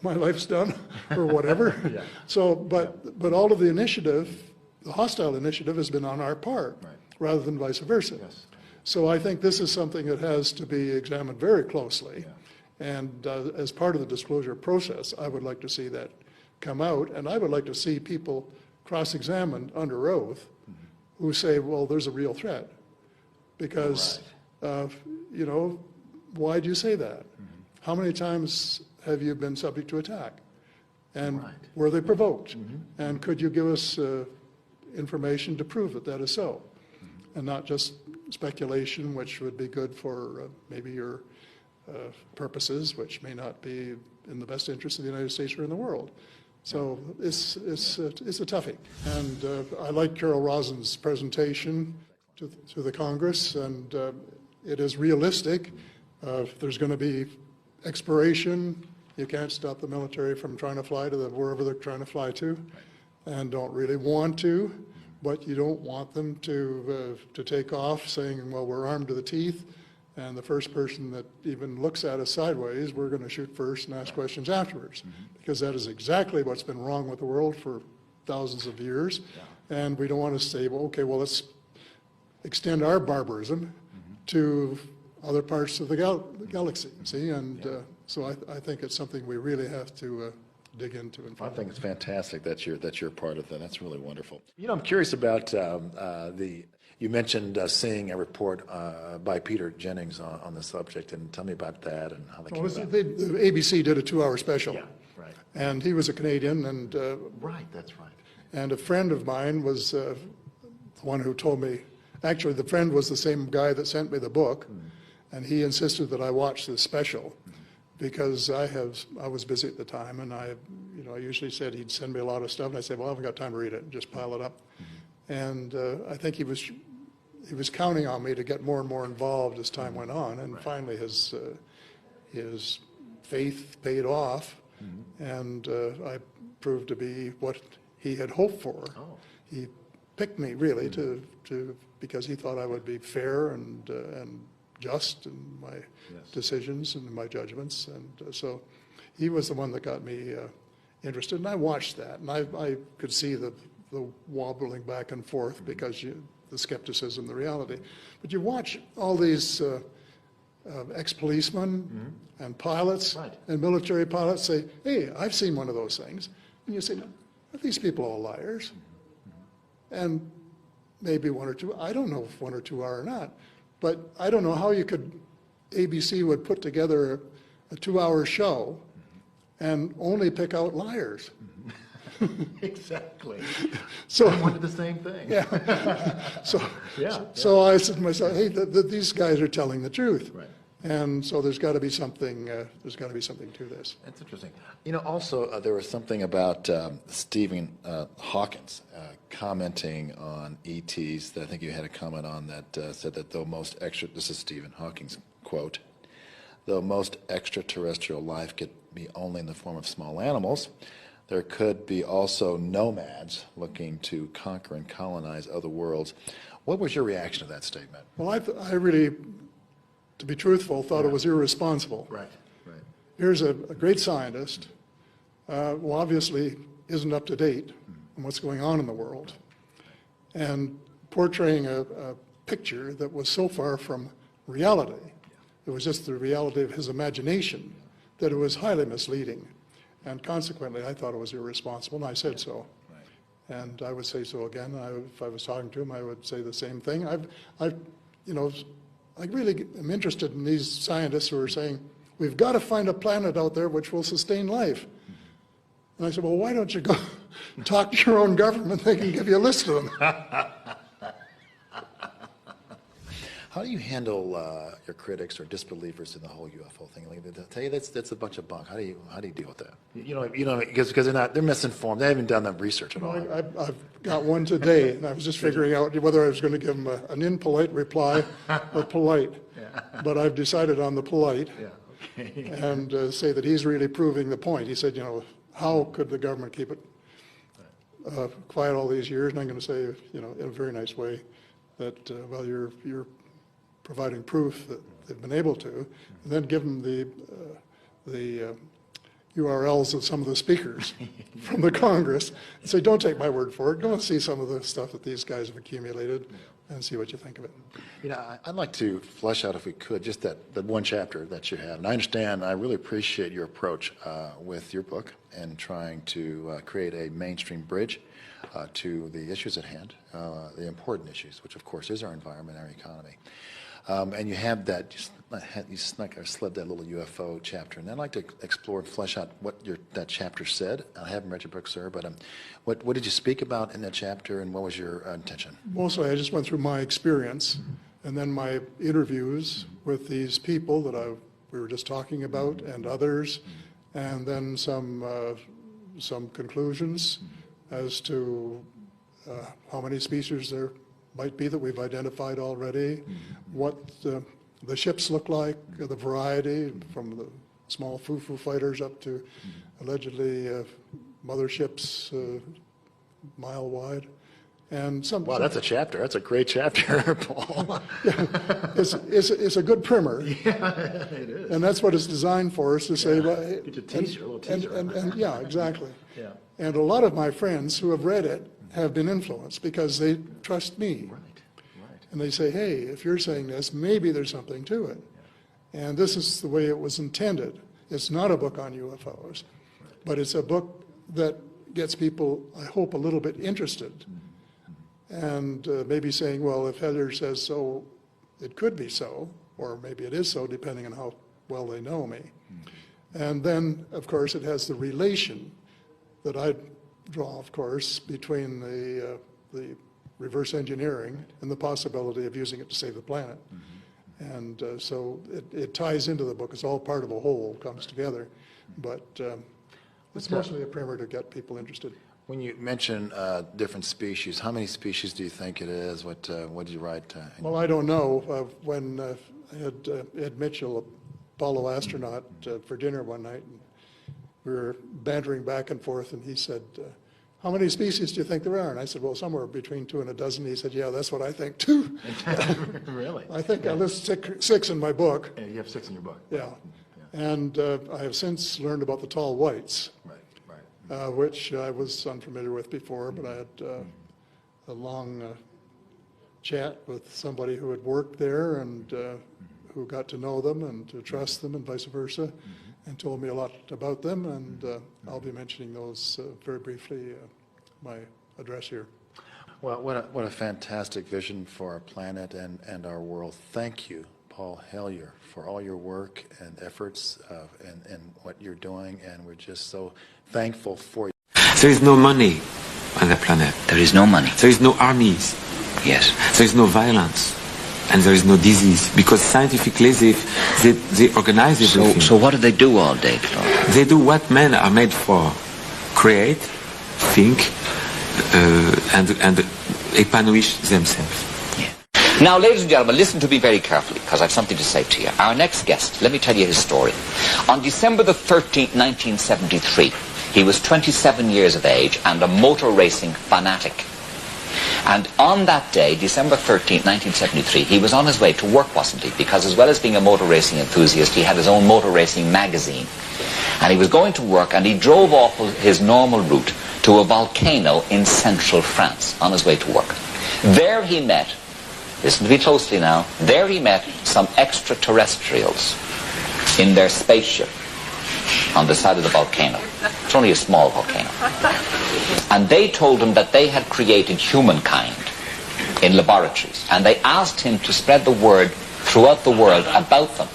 my life's done, or whatever.
Yeah.
So, but all of the initiative, the hostile initiative, has been on our part, rather than vice versa.
Yes.
So I think this is something that has to be examined very closely. And as part of the disclosure process, I would like to see that come out, and I would like to see people cross-examined under oath who say, well, there's a real threat. Because, why do you say that? How many times have you been subject to attack? And were they provoked? And could you give us information to prove that that is so? And not just speculation, which would be good for maybe your purposes, which may not be in the best interest of the United States or in the world. So it's a toughie. And I like Carol Rosin's presentation to the Congress, and it is realistic. There's going to be exploration. You can't stop the military from trying to fly to wherever they're trying to fly to, and don't really want to, but you don't want them to take off saying, well, we're armed to the teeth, and the first person that even looks at us sideways, we're going to shoot first and ask questions afterwards, because that is exactly what's been wrong with the world for thousands of years. And we don't want to say, well, okay, well, let's extend our barbarism to other parts of the galaxy, see? And so I think it's something we really have to dig into.
I think it's fantastic that you're part of that. That's really wonderful. I'm curious about you mentioned seeing a report by Peter Jennings on the subject, and tell me about that and how that came about.
The ABC did a 2-hour special.
Yeah, right.
And he was a Canadian, and
right, that's right.
And a friend of mine was the one who told me. Actually, the friend was the same guy that sent me the book, and he insisted that I watch this special because I was busy at the time, and I usually said he'd send me a lot of stuff, and I said, well, I haven't got time to read it, just pile it up. And I think he was counting on me to get more and more involved as time went on, and finally his faith paid off, and I proved to be what he had hoped for. He picked me really to because he thought I would be fair and just in my decisions and my judgments, and so he was the one that got me interested. And I watched that, and I could see the wobbling back and forth because the skepticism, the reality. But you watch all these ex-policemen and pilots and military pilots say, hey, I've seen one of those things. And you say, no, are these people all liars? And maybe one or two, I don't know if one or two are or not, but I don't know how ABC would put together a 2-hour show and only pick out liars.
Exactly.
So
I wanted the same thing.
Yeah. So,
Yeah,
so I said to myself, hey, these guys are telling the truth.
Right.
And so there's got to be something. There's got to be something to this.
That's interesting. You know, also there was something about Stephen Hawkins commenting on ETs that I think you had a comment on that said that though most this is Stephen Hawking's quote, though most extraterrestrial life could be only in the form of small animals, there could be also nomads looking to conquer and colonize other worlds. What was your reaction to that statement?
Well, I really, to be truthful, thought it was irresponsible.
Right, right.
Here's a great scientist who obviously isn't up to date on what's going on in the world, and portraying a picture that was so far from reality. It was just the reality of his imagination that it was highly misleading. And consequently, I thought it was irresponsible, and I said so. Right. And I would say so again. If I was talking to him, I would say the same thing. I really am interested in these scientists who are saying, we've got to find a planet out there which will sustain life. And I said, well, why don't you go talk to your own government? They can give you a list of them.
How do you handle your critics or disbelievers in the whole UFO thing? Like they tell you that's a bunch of bunk. How do you deal with that? You know, because they're misinformed. They haven't done the research at all.
I've got one today, and I was just figuring out whether I was going to give him an impolite reply or polite. Yeah. But I've decided on the polite, yeah. Okay. And say that he's really proving the point. He said, how could the government keep it quiet all these years? And I'm going to say, in a very nice way, that well, you're providing proof that they've been able to, and then give them the URLs of some of the speakers from the Congress and say, don't take my word for it. Go and see some of the stuff that these guys have accumulated and see what you think of it.
I'd like to flesh out, if we could, just that one chapter that you have. And I understand, I really appreciate your approach with your book and trying to create a mainstream bridge to the issues at hand, the important issues, which of course is our environment, our economy. And you have that, you slid that little UFO chapter. And I'd like to explore and flesh out what that chapter said. I haven't read your book, sir, but what did you speak about in that chapter, and what was your intention?
Mostly I just went through my experience and then my interviews with these people that we were just talking about and others, and then some conclusions as to how many species there might be that we've identified already, what the ships look like, the variety from the small foo-foo fighters up to allegedly motherships mile wide. And
wow, that's a chapter. That's a great chapter, Paul.
Yeah, it's a good primer.
Yeah, it is.
And that's what it's designed for, is to say, well,
get a teaser, a little teaser.
And yeah, exactly.
Yeah.
And a lot of my friends who have read it have been influenced because they trust me.
Right.
And they say, hey, if you're saying this, maybe there's something to it. Yeah. And this is the way it was intended. It's not a book on UFOs, but it's a book that gets people, I hope, a little bit interested. And maybe saying, well, if Heather says so, it could be so, or maybe it is so, depending on how well they know me. And then, of course, it has the relation that I draw, of course, between the reverse engineering and the possibility of using it to save the planet. And so it ties into the book. It's all part of a whole, comes together. But it's mostly a primer to get people interested.
When you mention different species, how many species do you think it is? What did you write?
Well, I don't know. When I had Ed Mitchell, Apollo astronaut, for dinner one night, and we were bantering back and forth, and he said, how many species do you think there are? And I said, well, somewhere between 2 and a dozen. He said, yeah, that's what I think too.
Really?
I think I list 6 in my book.
Yeah, you have 6 in your book.
Yeah. And I have since learned about the tall whites, which I was unfamiliar with before, but I had a long chat with somebody who had worked there and who got to know them and to trust them and vice versa, and told me a lot about them, and I'll be mentioning those very briefly my address here.
Well, what a fantastic vision for our planet and our world. Thank you, Paul. Paul Hellyer for all your work and efforts and what you're doing, and we're just so thankful for you.
There is no money on the planet.
There is no money.
There is no armies.
Yes.
There is no violence. And there is no disease, because scientifically they organize everything.
So what do they do all day, Claude?
They do what men are made for: create, think, and epanoish themselves.
Now, ladies and gentlemen, listen to me very carefully, because I have something to say to you. Our next guest, let me tell you his story. On December the 13th, 1973, he was 27 years of age and a motor racing fanatic. And on that day, December 13th, 1973, he was on his way to work, wasn't he? Because as well as being a motor racing enthusiast, he had his own motor racing magazine. And he was going to work, and he drove off his normal route to a volcano in central France on his way to work. There he met, listen to me closely now, there he met some extraterrestrials in their spaceship on the side of the volcano. It's only a small volcano. And they told him that they had created humankind in laboratories, and they asked him to spread the word throughout the world about them.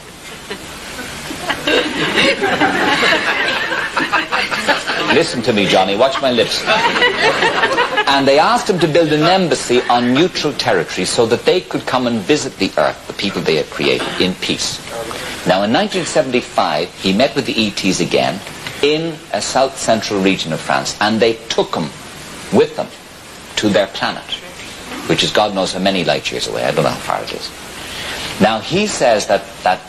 Listen to me, Johnny, watch my lips. And they asked him to build an embassy on neutral territory so that they could come and visit the Earth, the people they had created, in peace. Now, in 1975, he met with the ETs again in a south-central region of France, and they took him with them to their planet, which is God knows how many light years away. I don't know how far it is. Now, he says that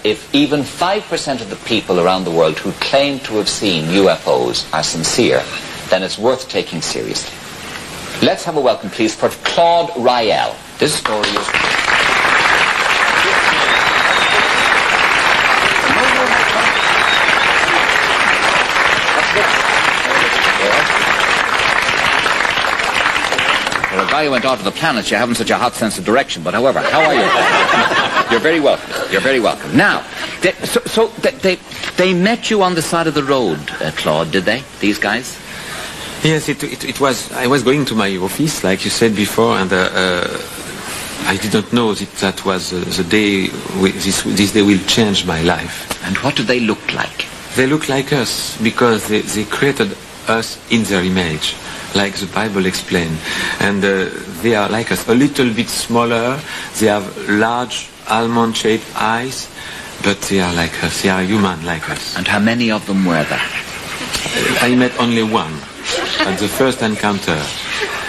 if even 5% of the people around the world who claim to have seen UFOs are sincere, then it's worth taking seriously. Let's have a welcome, please, for Claude Rael. This story is... For a guy who went out to the planets, you haven't such a hot sense of direction. But however, how are you? You're very welcome. You're very welcome. Now, they met you on the side of the road, Claude, did they? These guys?
Yes, it was. I was going to my office, like you said before, and I didn't know that was the day. This day will change my life.
And what do they look like?
They look like us because they created us in their image, like the Bible explains. And they are like us, a little bit smaller. They have large almond-shaped eyes, but they are like us. They are human like us.
And how many of them were there?
I met only one at the first encounter,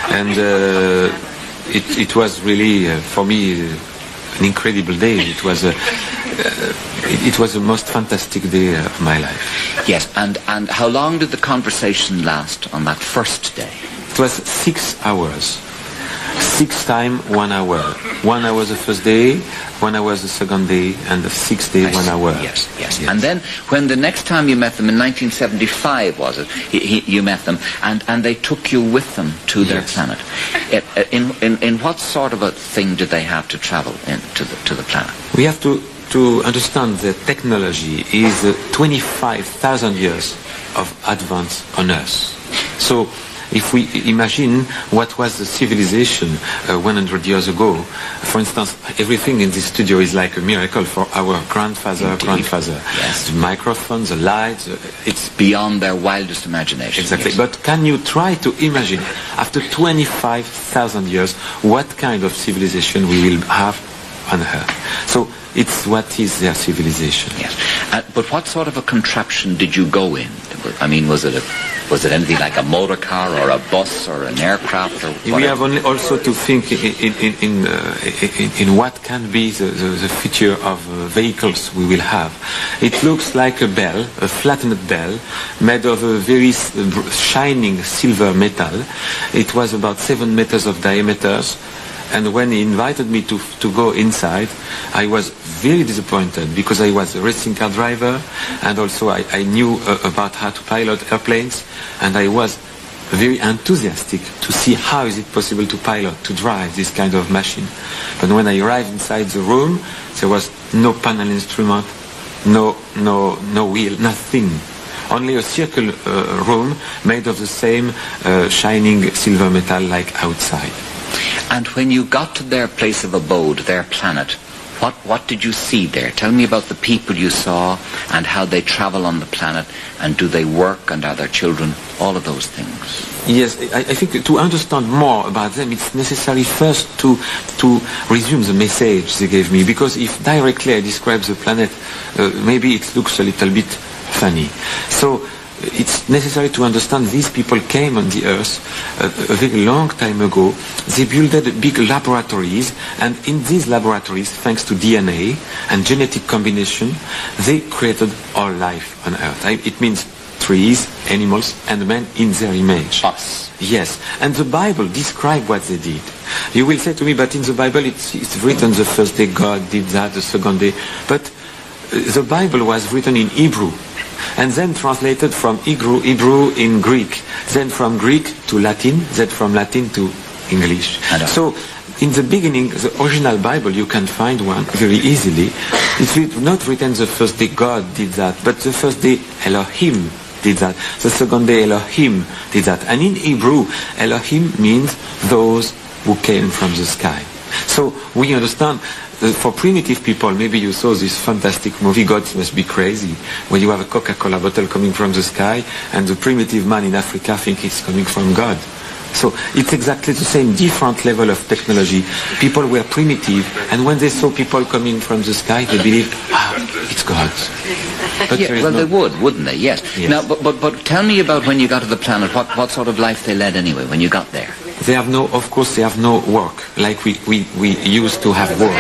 and it was really for me an incredible day. It was the most fantastic day of my life.
Yes, and how long did the conversation last on that first day?
It was 6 hours. 6 times 1 hour. 1 hour the first day, 1 hour the second day, and the 6th day 1 hour.
Yes. And then when the next time you met them in 1975, was it? You met them, and they took you with them to their planet. In what sort of a thing did they have to travel to the planet?
We have to understand that technology is 25,000 years of advance on Earth. So if we imagine what was the civilization 100 years ago, for instance, everything in this studio is like a miracle for our grandfather.
Yes.
The microphone, the lights,
it's beyond their wildest imagination.
Exactly.
Yes.
But can you try to imagine, after 25,000 years, what kind of civilization we will have on Earth? So it's what is their civilization.
Yes. But what sort of a contraption did you go in? I mean, was it anything like a motor car or a bus or an aircraft or whatever?
We have only also to think in what can be the future of vehicles we will have. It looks like a bell, a flattened bell, made of a very shining silver metal. It was about 7 meters of diameter. And when he invited me to go inside, I was very disappointed because I was a racing car driver, and also I knew about how to pilot airplanes, and I was very enthusiastic to see how is it possible to pilot, to drive this kind of machine. But when I arrived inside the room, there was no panel instrument, no wheel, nothing. Only a circle room made of the same shining silver metal like outside.
And when you got to their place of abode, their planet, What did you see there? Tell me about the people you saw and how they travel on the planet, and do they work, and are there children? All of those things.
Yes, I think to understand more about them, it's necessary first to resume the message they gave me, because if directly I describe the planet, maybe it looks a little bit funny. So it's necessary to understand these people came on the Earth a very long time ago. They built big laboratories, and in these laboratories, thanks to DNA and genetic combination, they created all life on Earth. It means trees, animals, and man in their image.
Us.
Yes, and the Bible describes what they did. You will say to me, but in the Bible it's written the first day God did that, the second day. But the Bible was written in Hebrew, and then translated from Hebrew in Greek, then from Greek to Latin, then from Latin to English. So in the beginning, the original Bible, you can find one very easily. It's not written the first day God did that, but the first day Elohim did that. The second day Elohim did that. And in Hebrew, Elohim means those who came from the sky. So we understand for primitive people, maybe you saw this fantastic movie, God Must Be Crazy, where you have a Coca-Cola bottle coming from the sky, and the primitive man in Africa thinks it's coming from God. So it's exactly the same, different level of technology. People were primitive, and when they saw people coming from the sky, they believed, it's God. But
yeah, well, they would, wouldn't they? Yes. Now, but tell me about when you got to the planet, what sort of life they led anyway, when you got there.
They have of course, they have no work, like we used to have work.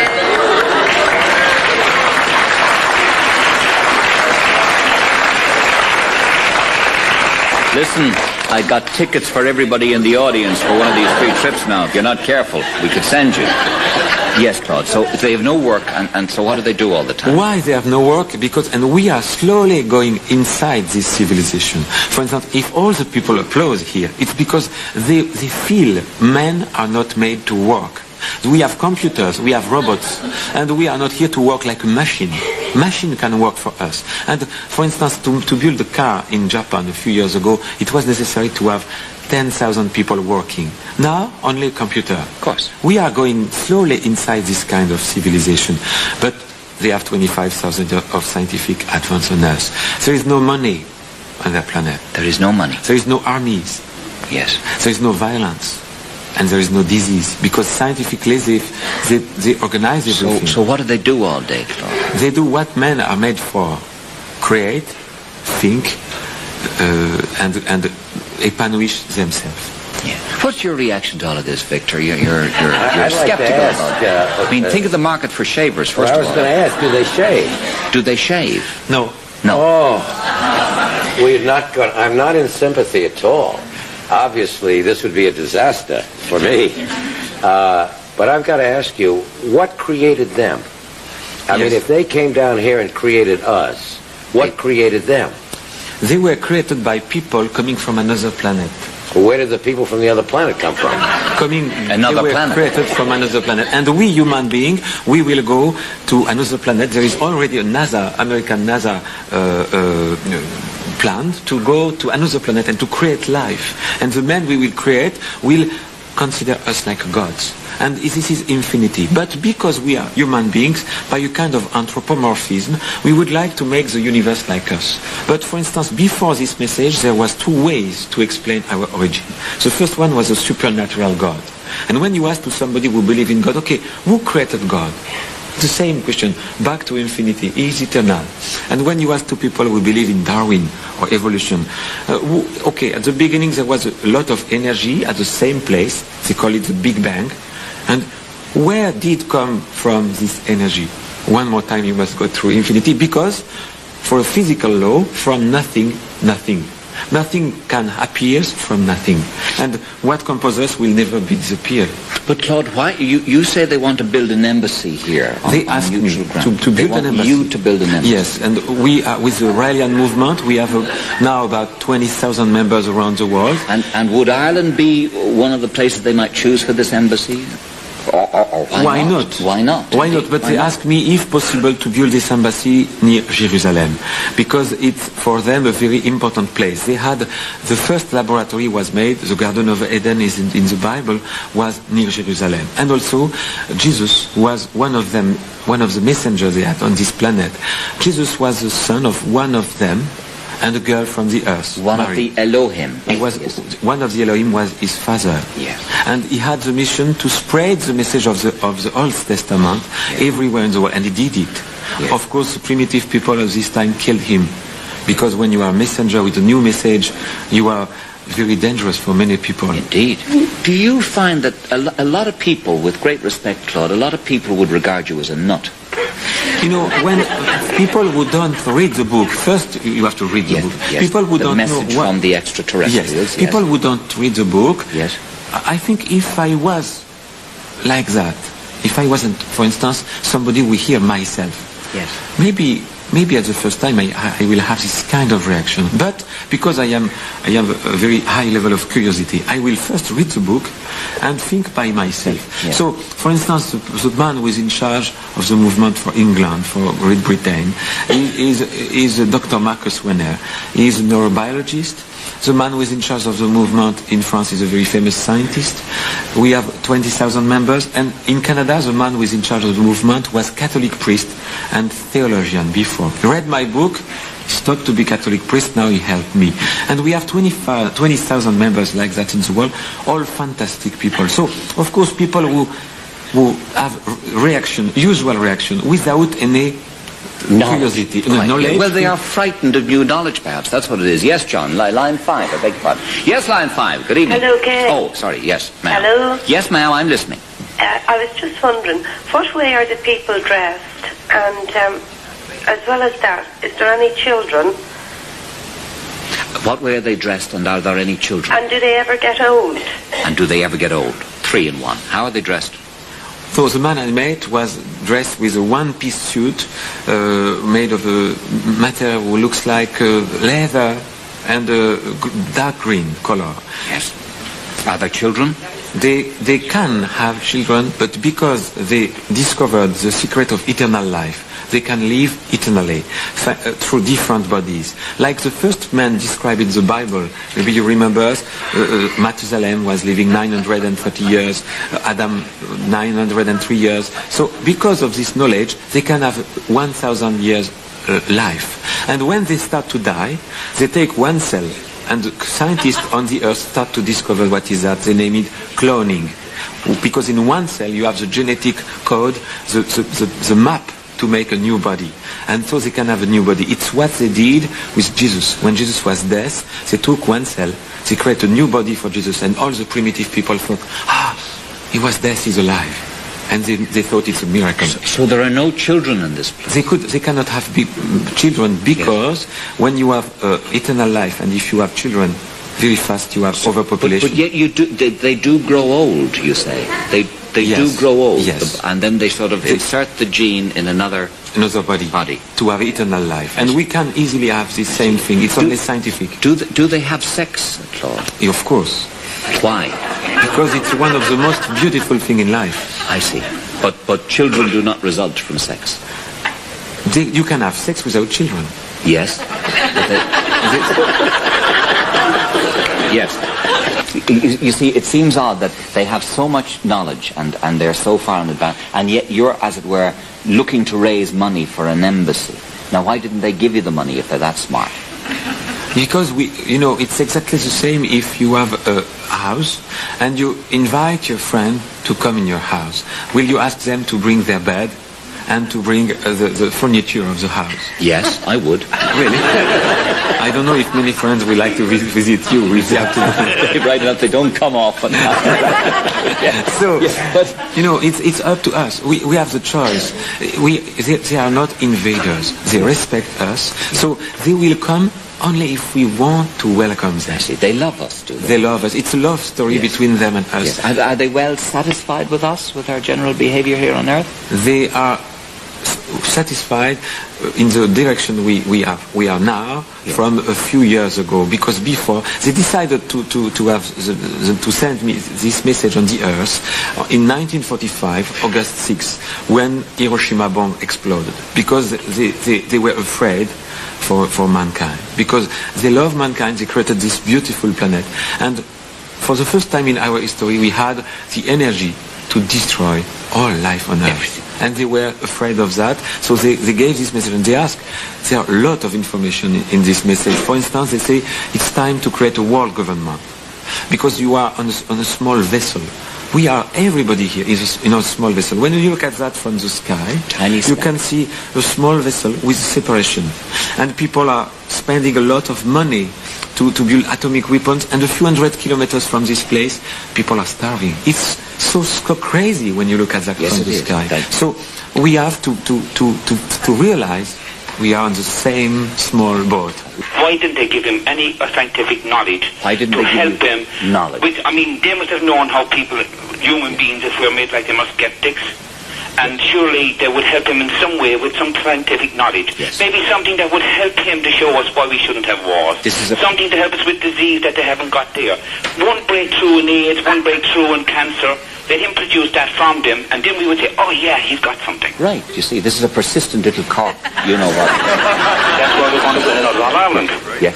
Listen, I got tickets for everybody in the audience for one of these 3 trips now. If you're not careful, we could send you. Yes, Claude. So they have no work, and so what do they do all the time?
Why they have no work? And we are slowly going inside this civilization. For instance, if all the people applaud here, it's because they feel men are not made to work. We have computers, we have robots, and we are not here to work like a machine. Machine can work for us. And for instance, to build a car in Japan a few years ago, it was necessary to have 10,000 people working. Now, only a computer.
Of course.
We are going slowly inside this kind of civilization. But they have 25,000 of scientific advance on us. There is no money on their planet.
There is no money.
There is no armies.
Yes.
There is no violence. And there is no disease, because scientifically they organize everything.
So what do they do all day, Claude?
They do what men are made for: create, think, and epanoish themselves.
Yeah. What's your reaction to all of this, Victor? You're skeptical about it. I mean, think of the market for shavers, first of all.
I was going to ask, do they shave?
Do they shave?
No.
No.
Oh, I'm not in sympathy at all. Obviously, this would be a disaster for me. But I've got to ask you, what created them? I mean, if they came down here and created us, what created them?
They were created by people coming from another planet.
Well, where did the people from the other planet come from?
Another
they were
planet.
Created from another planet. And we human beings, we will go to another planet. There is already a NASA, American NASA plan to go to another planet and to create life. And the men we will create will consider us like gods. And this is infinity. But because we are human beings, by a kind of anthropomorphism, we would like to make the universe like us. But for instance, before this message, there was 2 ways to explain our origin. The first one was a supernatural God. And when you ask to somebody who believes in God, okay, who created God? The same question, back to infinity, is eternal. And when you ask to people who believe in Darwin or evolution, okay, at the beginning there was a lot of energy at the same place, they call it the Big Bang. And where did come from this energy? One more time you must go through infinity, because for a physical law, from nothing, nothing. Nothing can appear from nothing. And what composes will never be disappear.
But Claude, why you say they want to build an embassy here?
They asked me to build an embassy.
You to build an embassy.
Yes, and we are, with the Raelian movement, we have now about 20,000 members around the world.
And would Ireland be one of the places they might choose for this embassy? Or
Why not?
Why not?
Why not? But they asked me if possible to build this embassy near Jerusalem, because it's for them a very important place. They had the first laboratory was made. The Garden of Eden is in the Bible, was near Jerusalem, and also Jesus was one of them, one of the messengers they had on this planet. Jesus was the son of one of them, and a girl from the earth.
One
Mary.
of the Elohim.
He was one of the Elohim was his father.
Yes.
And he had the mission to spread the message of the Old Testament everywhere in the world, and he did it.
Yes.
Of course, the primitive people of this time killed him, because when you are a messenger with a new message, you are very dangerous for many people.
Indeed. Do you find that a lot of people, with great respect, Claude, a lot of people would regard you as a nut?
You know, when people who don't read the book, first you have to read the book.
Yes.
People who
the
don't know
message
what,
from the extraterrestrials.
yes. People who don't read the book.
Yes.
I think if I was like that, if I wasn't, for instance, somebody will hear myself.
Yes.
Maybe at the first time I will have this kind of reaction. But because I have a very high level of curiosity, I will first read the book and think by myself.
Yeah.
So, for instance, the man who is in charge of the movement for England, for Great Britain, is Dr. Marcus Wenner. He is a neurobiologist. The man who is in charge of the movement in France is a very famous scientist. We have 20,000 members. And in Canada, the man who is in charge of the movement was Catholic priest and theologian before. He read my book, he stopped to be Catholic priest, now he helped me. And we have 20,000 members like that in the world, all fantastic people. So, of course, people who have usual reaction, without any curiosity, knowledge.
Well, they are frightened of new knowledge, perhaps. That's what it is. Yes, John. Line 5, I beg your pardon. Yes, line 5. Good evening.
Hello, Ken.
Oh, sorry. Yes, ma'am.
Hello?
Yes, ma'am, I'm listening.
I was just wondering, what way are the people dressed? And as well as that, is there any children?
What way are they dressed, and are there any children?
And do they ever get old?
And do they ever get old? 3 in 1. How are they dressed?
So the man I met was dressed with a one-piece suit made of a material who looks like leather and a dark green color.
Yes. Are there children?
They can have children, but because they discovered the secret of eternal life, they can live eternally through different bodies. Like the first man described in the Bible, maybe you remember, Methuselah was living 930 years, Adam 903 years. So because of this knowledge, they can have 1,000 years life. And when they start to die, they take one cell, and the scientists on the earth start to discover what is that. They name it cloning. Because in one cell you have the genetic code, the map to make a new body. And so they can have a new body. It's what they did with Jesus. When Jesus was dead, they took one cell, they created a new body for Jesus, and all the primitive people thought, he was dead, he's alive. And they thought it's a miracle.
So there are no children in this place?
They cannot have children because when you have eternal life, and if you have children, very fast you have overpopulation.
But yet they do grow old, you say. They do grow old.
Yes.
And then they sort of insert the gene in another
body to have eternal life. And we can easily have the same thing. It's only scientific.
Do they have sex, Claude?
Of course.
Why?
Because it's one of the most beautiful things in life.
I see. But children do not result from sex.
You can have sex without children.
Yes. Yes. You see, it seems odd that they have so much knowledge and they're so far in advance, and yet you're, as it were, looking to raise money for an embassy. Now, why didn't they give you the money if they're that smart?
Because it's exactly the same if you have a house and you invite your friend to come in your house. Will you ask them to bring their bed and to bring the furniture of the house?
Yes, I would.
Really? I don't know if many friends would like to visit you. If they have to.
Right enough, they don't come often.
So, but it's up to us. We have the choice. They are not invaders. They respect us. So they will come only if we want to welcome them.
I see. They love us, do they?
They love us. It's a love story between them and us.
Yes. Are they well satisfied with us, with our general behavior here on Earth?
They are satisfied in the direction we are now from a few years ago, because before they decided to send me this message on the earth in 1945, August 6, when Hiroshima bomb exploded, because they were afraid for mankind, because they love mankind. They created this beautiful planet, and for the first time in our history we had the energy to destroy all life on earth. And they were afraid of that, so they gave this message, and they asked, there are a lot of information in this message. For instance, they say it's time to create a world government, because you are on a small vessel. We are, everybody here is in a small vessel. When you look at that from the sky, you can see a small vessel with separation. And people are spending a lot of money to build atomic weapons, and a few hundred kilometers from this place, people are starving. It's so crazy when you look at that from the sky. So we have to realize we are on the same small boat.
Why didn't they give him any scientific knowledge
Why didn't
to
they
help
give him
him?
knowledge?
Which, I mean, they must have known how people, human beings, if we're made like them, are skeptics. And surely they would help him in some way with some scientific knowledge.
Yes.
Maybe something that would help him to show us why we shouldn't have wars. Something to help us with disease that they haven't got there. One breakthrough in AIDS, one breakthrough in cancer. Let him produce that from them, and then we would say, oh yeah, he's got something.
Right, you see, this is a persistent little cock, you know what.
That's why we're going to win another Ireland.
Yeah.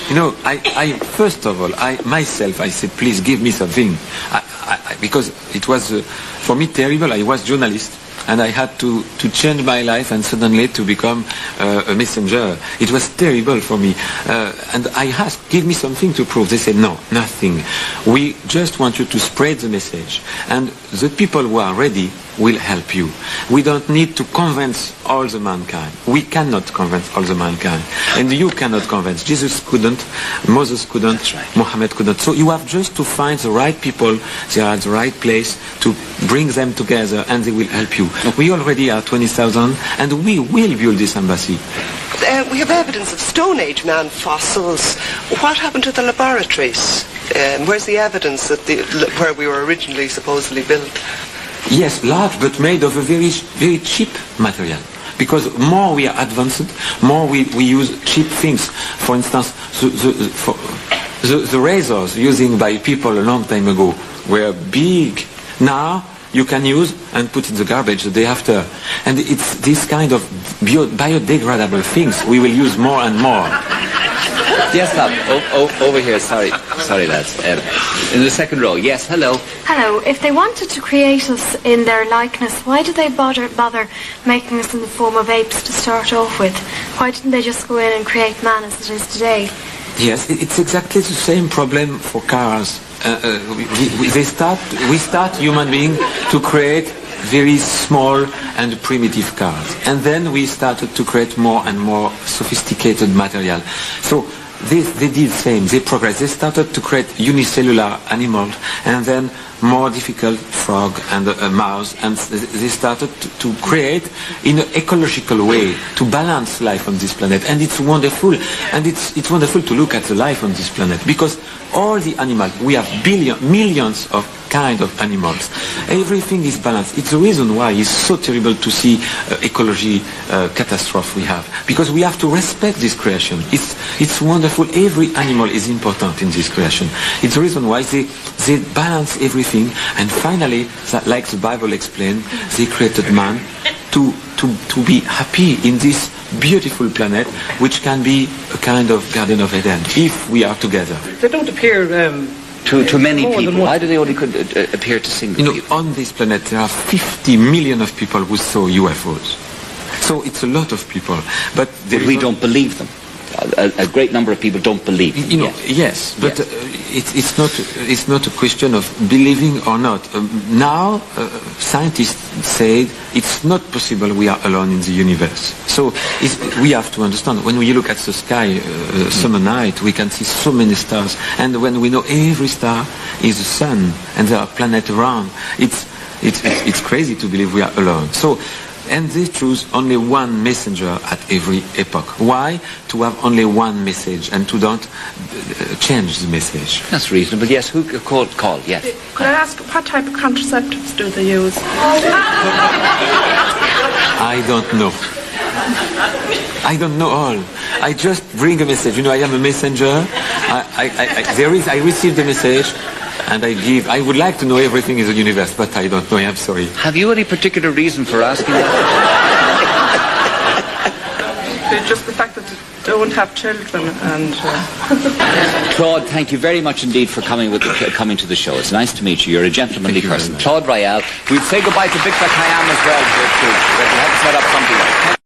You know, I first of all, myself, I said, please give me something. Because it was, for me, terrible. I was journalist, and I had to change my life and suddenly to become a messenger. It was terrible for me. And I asked, give me something to prove. They said, no, nothing. We just want you to spread the message. And the people who are ready will help you. We don't need to convince all the mankind. We cannot convince all the mankind. And you cannot convince. Jesus couldn't, Moses couldn't, Muhammad couldn't. So you have just to find the right people, they are at the right place, to bring them together, and they will help you. We already are 20,000, and we will build this embassy.
We have evidence of Stone Age man fossils. What happened to the laboratories? Where's the evidence that where we were originally supposedly built?
Yes, large, but made of a very, very cheap material. Because more we are advanced, more we use cheap things. For instance, the razors used by people a long time ago were big. Now you can use and put in the garbage the day after. And it's this kind of biodegradable things we will use more and more.
Yes, over here, sorry lads. In the second row, yes, hello.
Hello. If they wanted to create us in their likeness, why did they bother making us in the form of apes to start off with? Why didn't they just go in and create man as it is today?
Yes, it's exactly the same problem for cars. We start human beings to create very small and primitive cars, and then we started to create more and more sophisticated material. So they did the same. They progressed. They started to create unicellular animals, and then more difficult frog and a mouse, and they started to create in an ecological way to balance life on this planet. And it's wonderful, and it's wonderful to look at the life on this planet, because all the animals, we have millions of kind of animals. Everything is balanced. It's the reason why it's so terrible to see ecology catastrophe we have, because we have to respect this creation. It's wonderful. Every animal is important in this creation. It's the reason why they balance everything, and finally, like the Bible explained, they created man to be happy in this beautiful planet, which can be a kind of Garden of Eden if we are together.
They don't appear
to many people. Why do they only appear to single people?
On this planet there are 50 million of people who saw UFOs. So it's a lot of people. But
we don't believe them. A great number of people don't believe them.
Yes, but it's not a question of believing or not. Now scientists say it's not possible we are alone in the universe. So we have to understand, when we look at the sky summer night, we can see so many stars, and when we know every star is the sun and there are planets around, it's crazy to believe we are alone. So, and they choose only one messenger at every epoch. Why? To have only one message and to don't change the message.
That's reasonable. Yes, who called? Yes.
Could I ask, what type of contraceptives do they use?
I don't know. I don't know all. I just bring a message. You know, I am a messenger. I receive the message, and I give. I would like to know everything in the universe, but I don't know. I'm sorry.
Have you any particular reason for asking that?
Just the fact that they don't have children and...
Claude, thank you very much indeed for coming to the show. It's nice to meet you. You're a gentlemanly person. Claude Royale. We'll say goodbye to Victor Khayyam as well. We'll have to set up something else.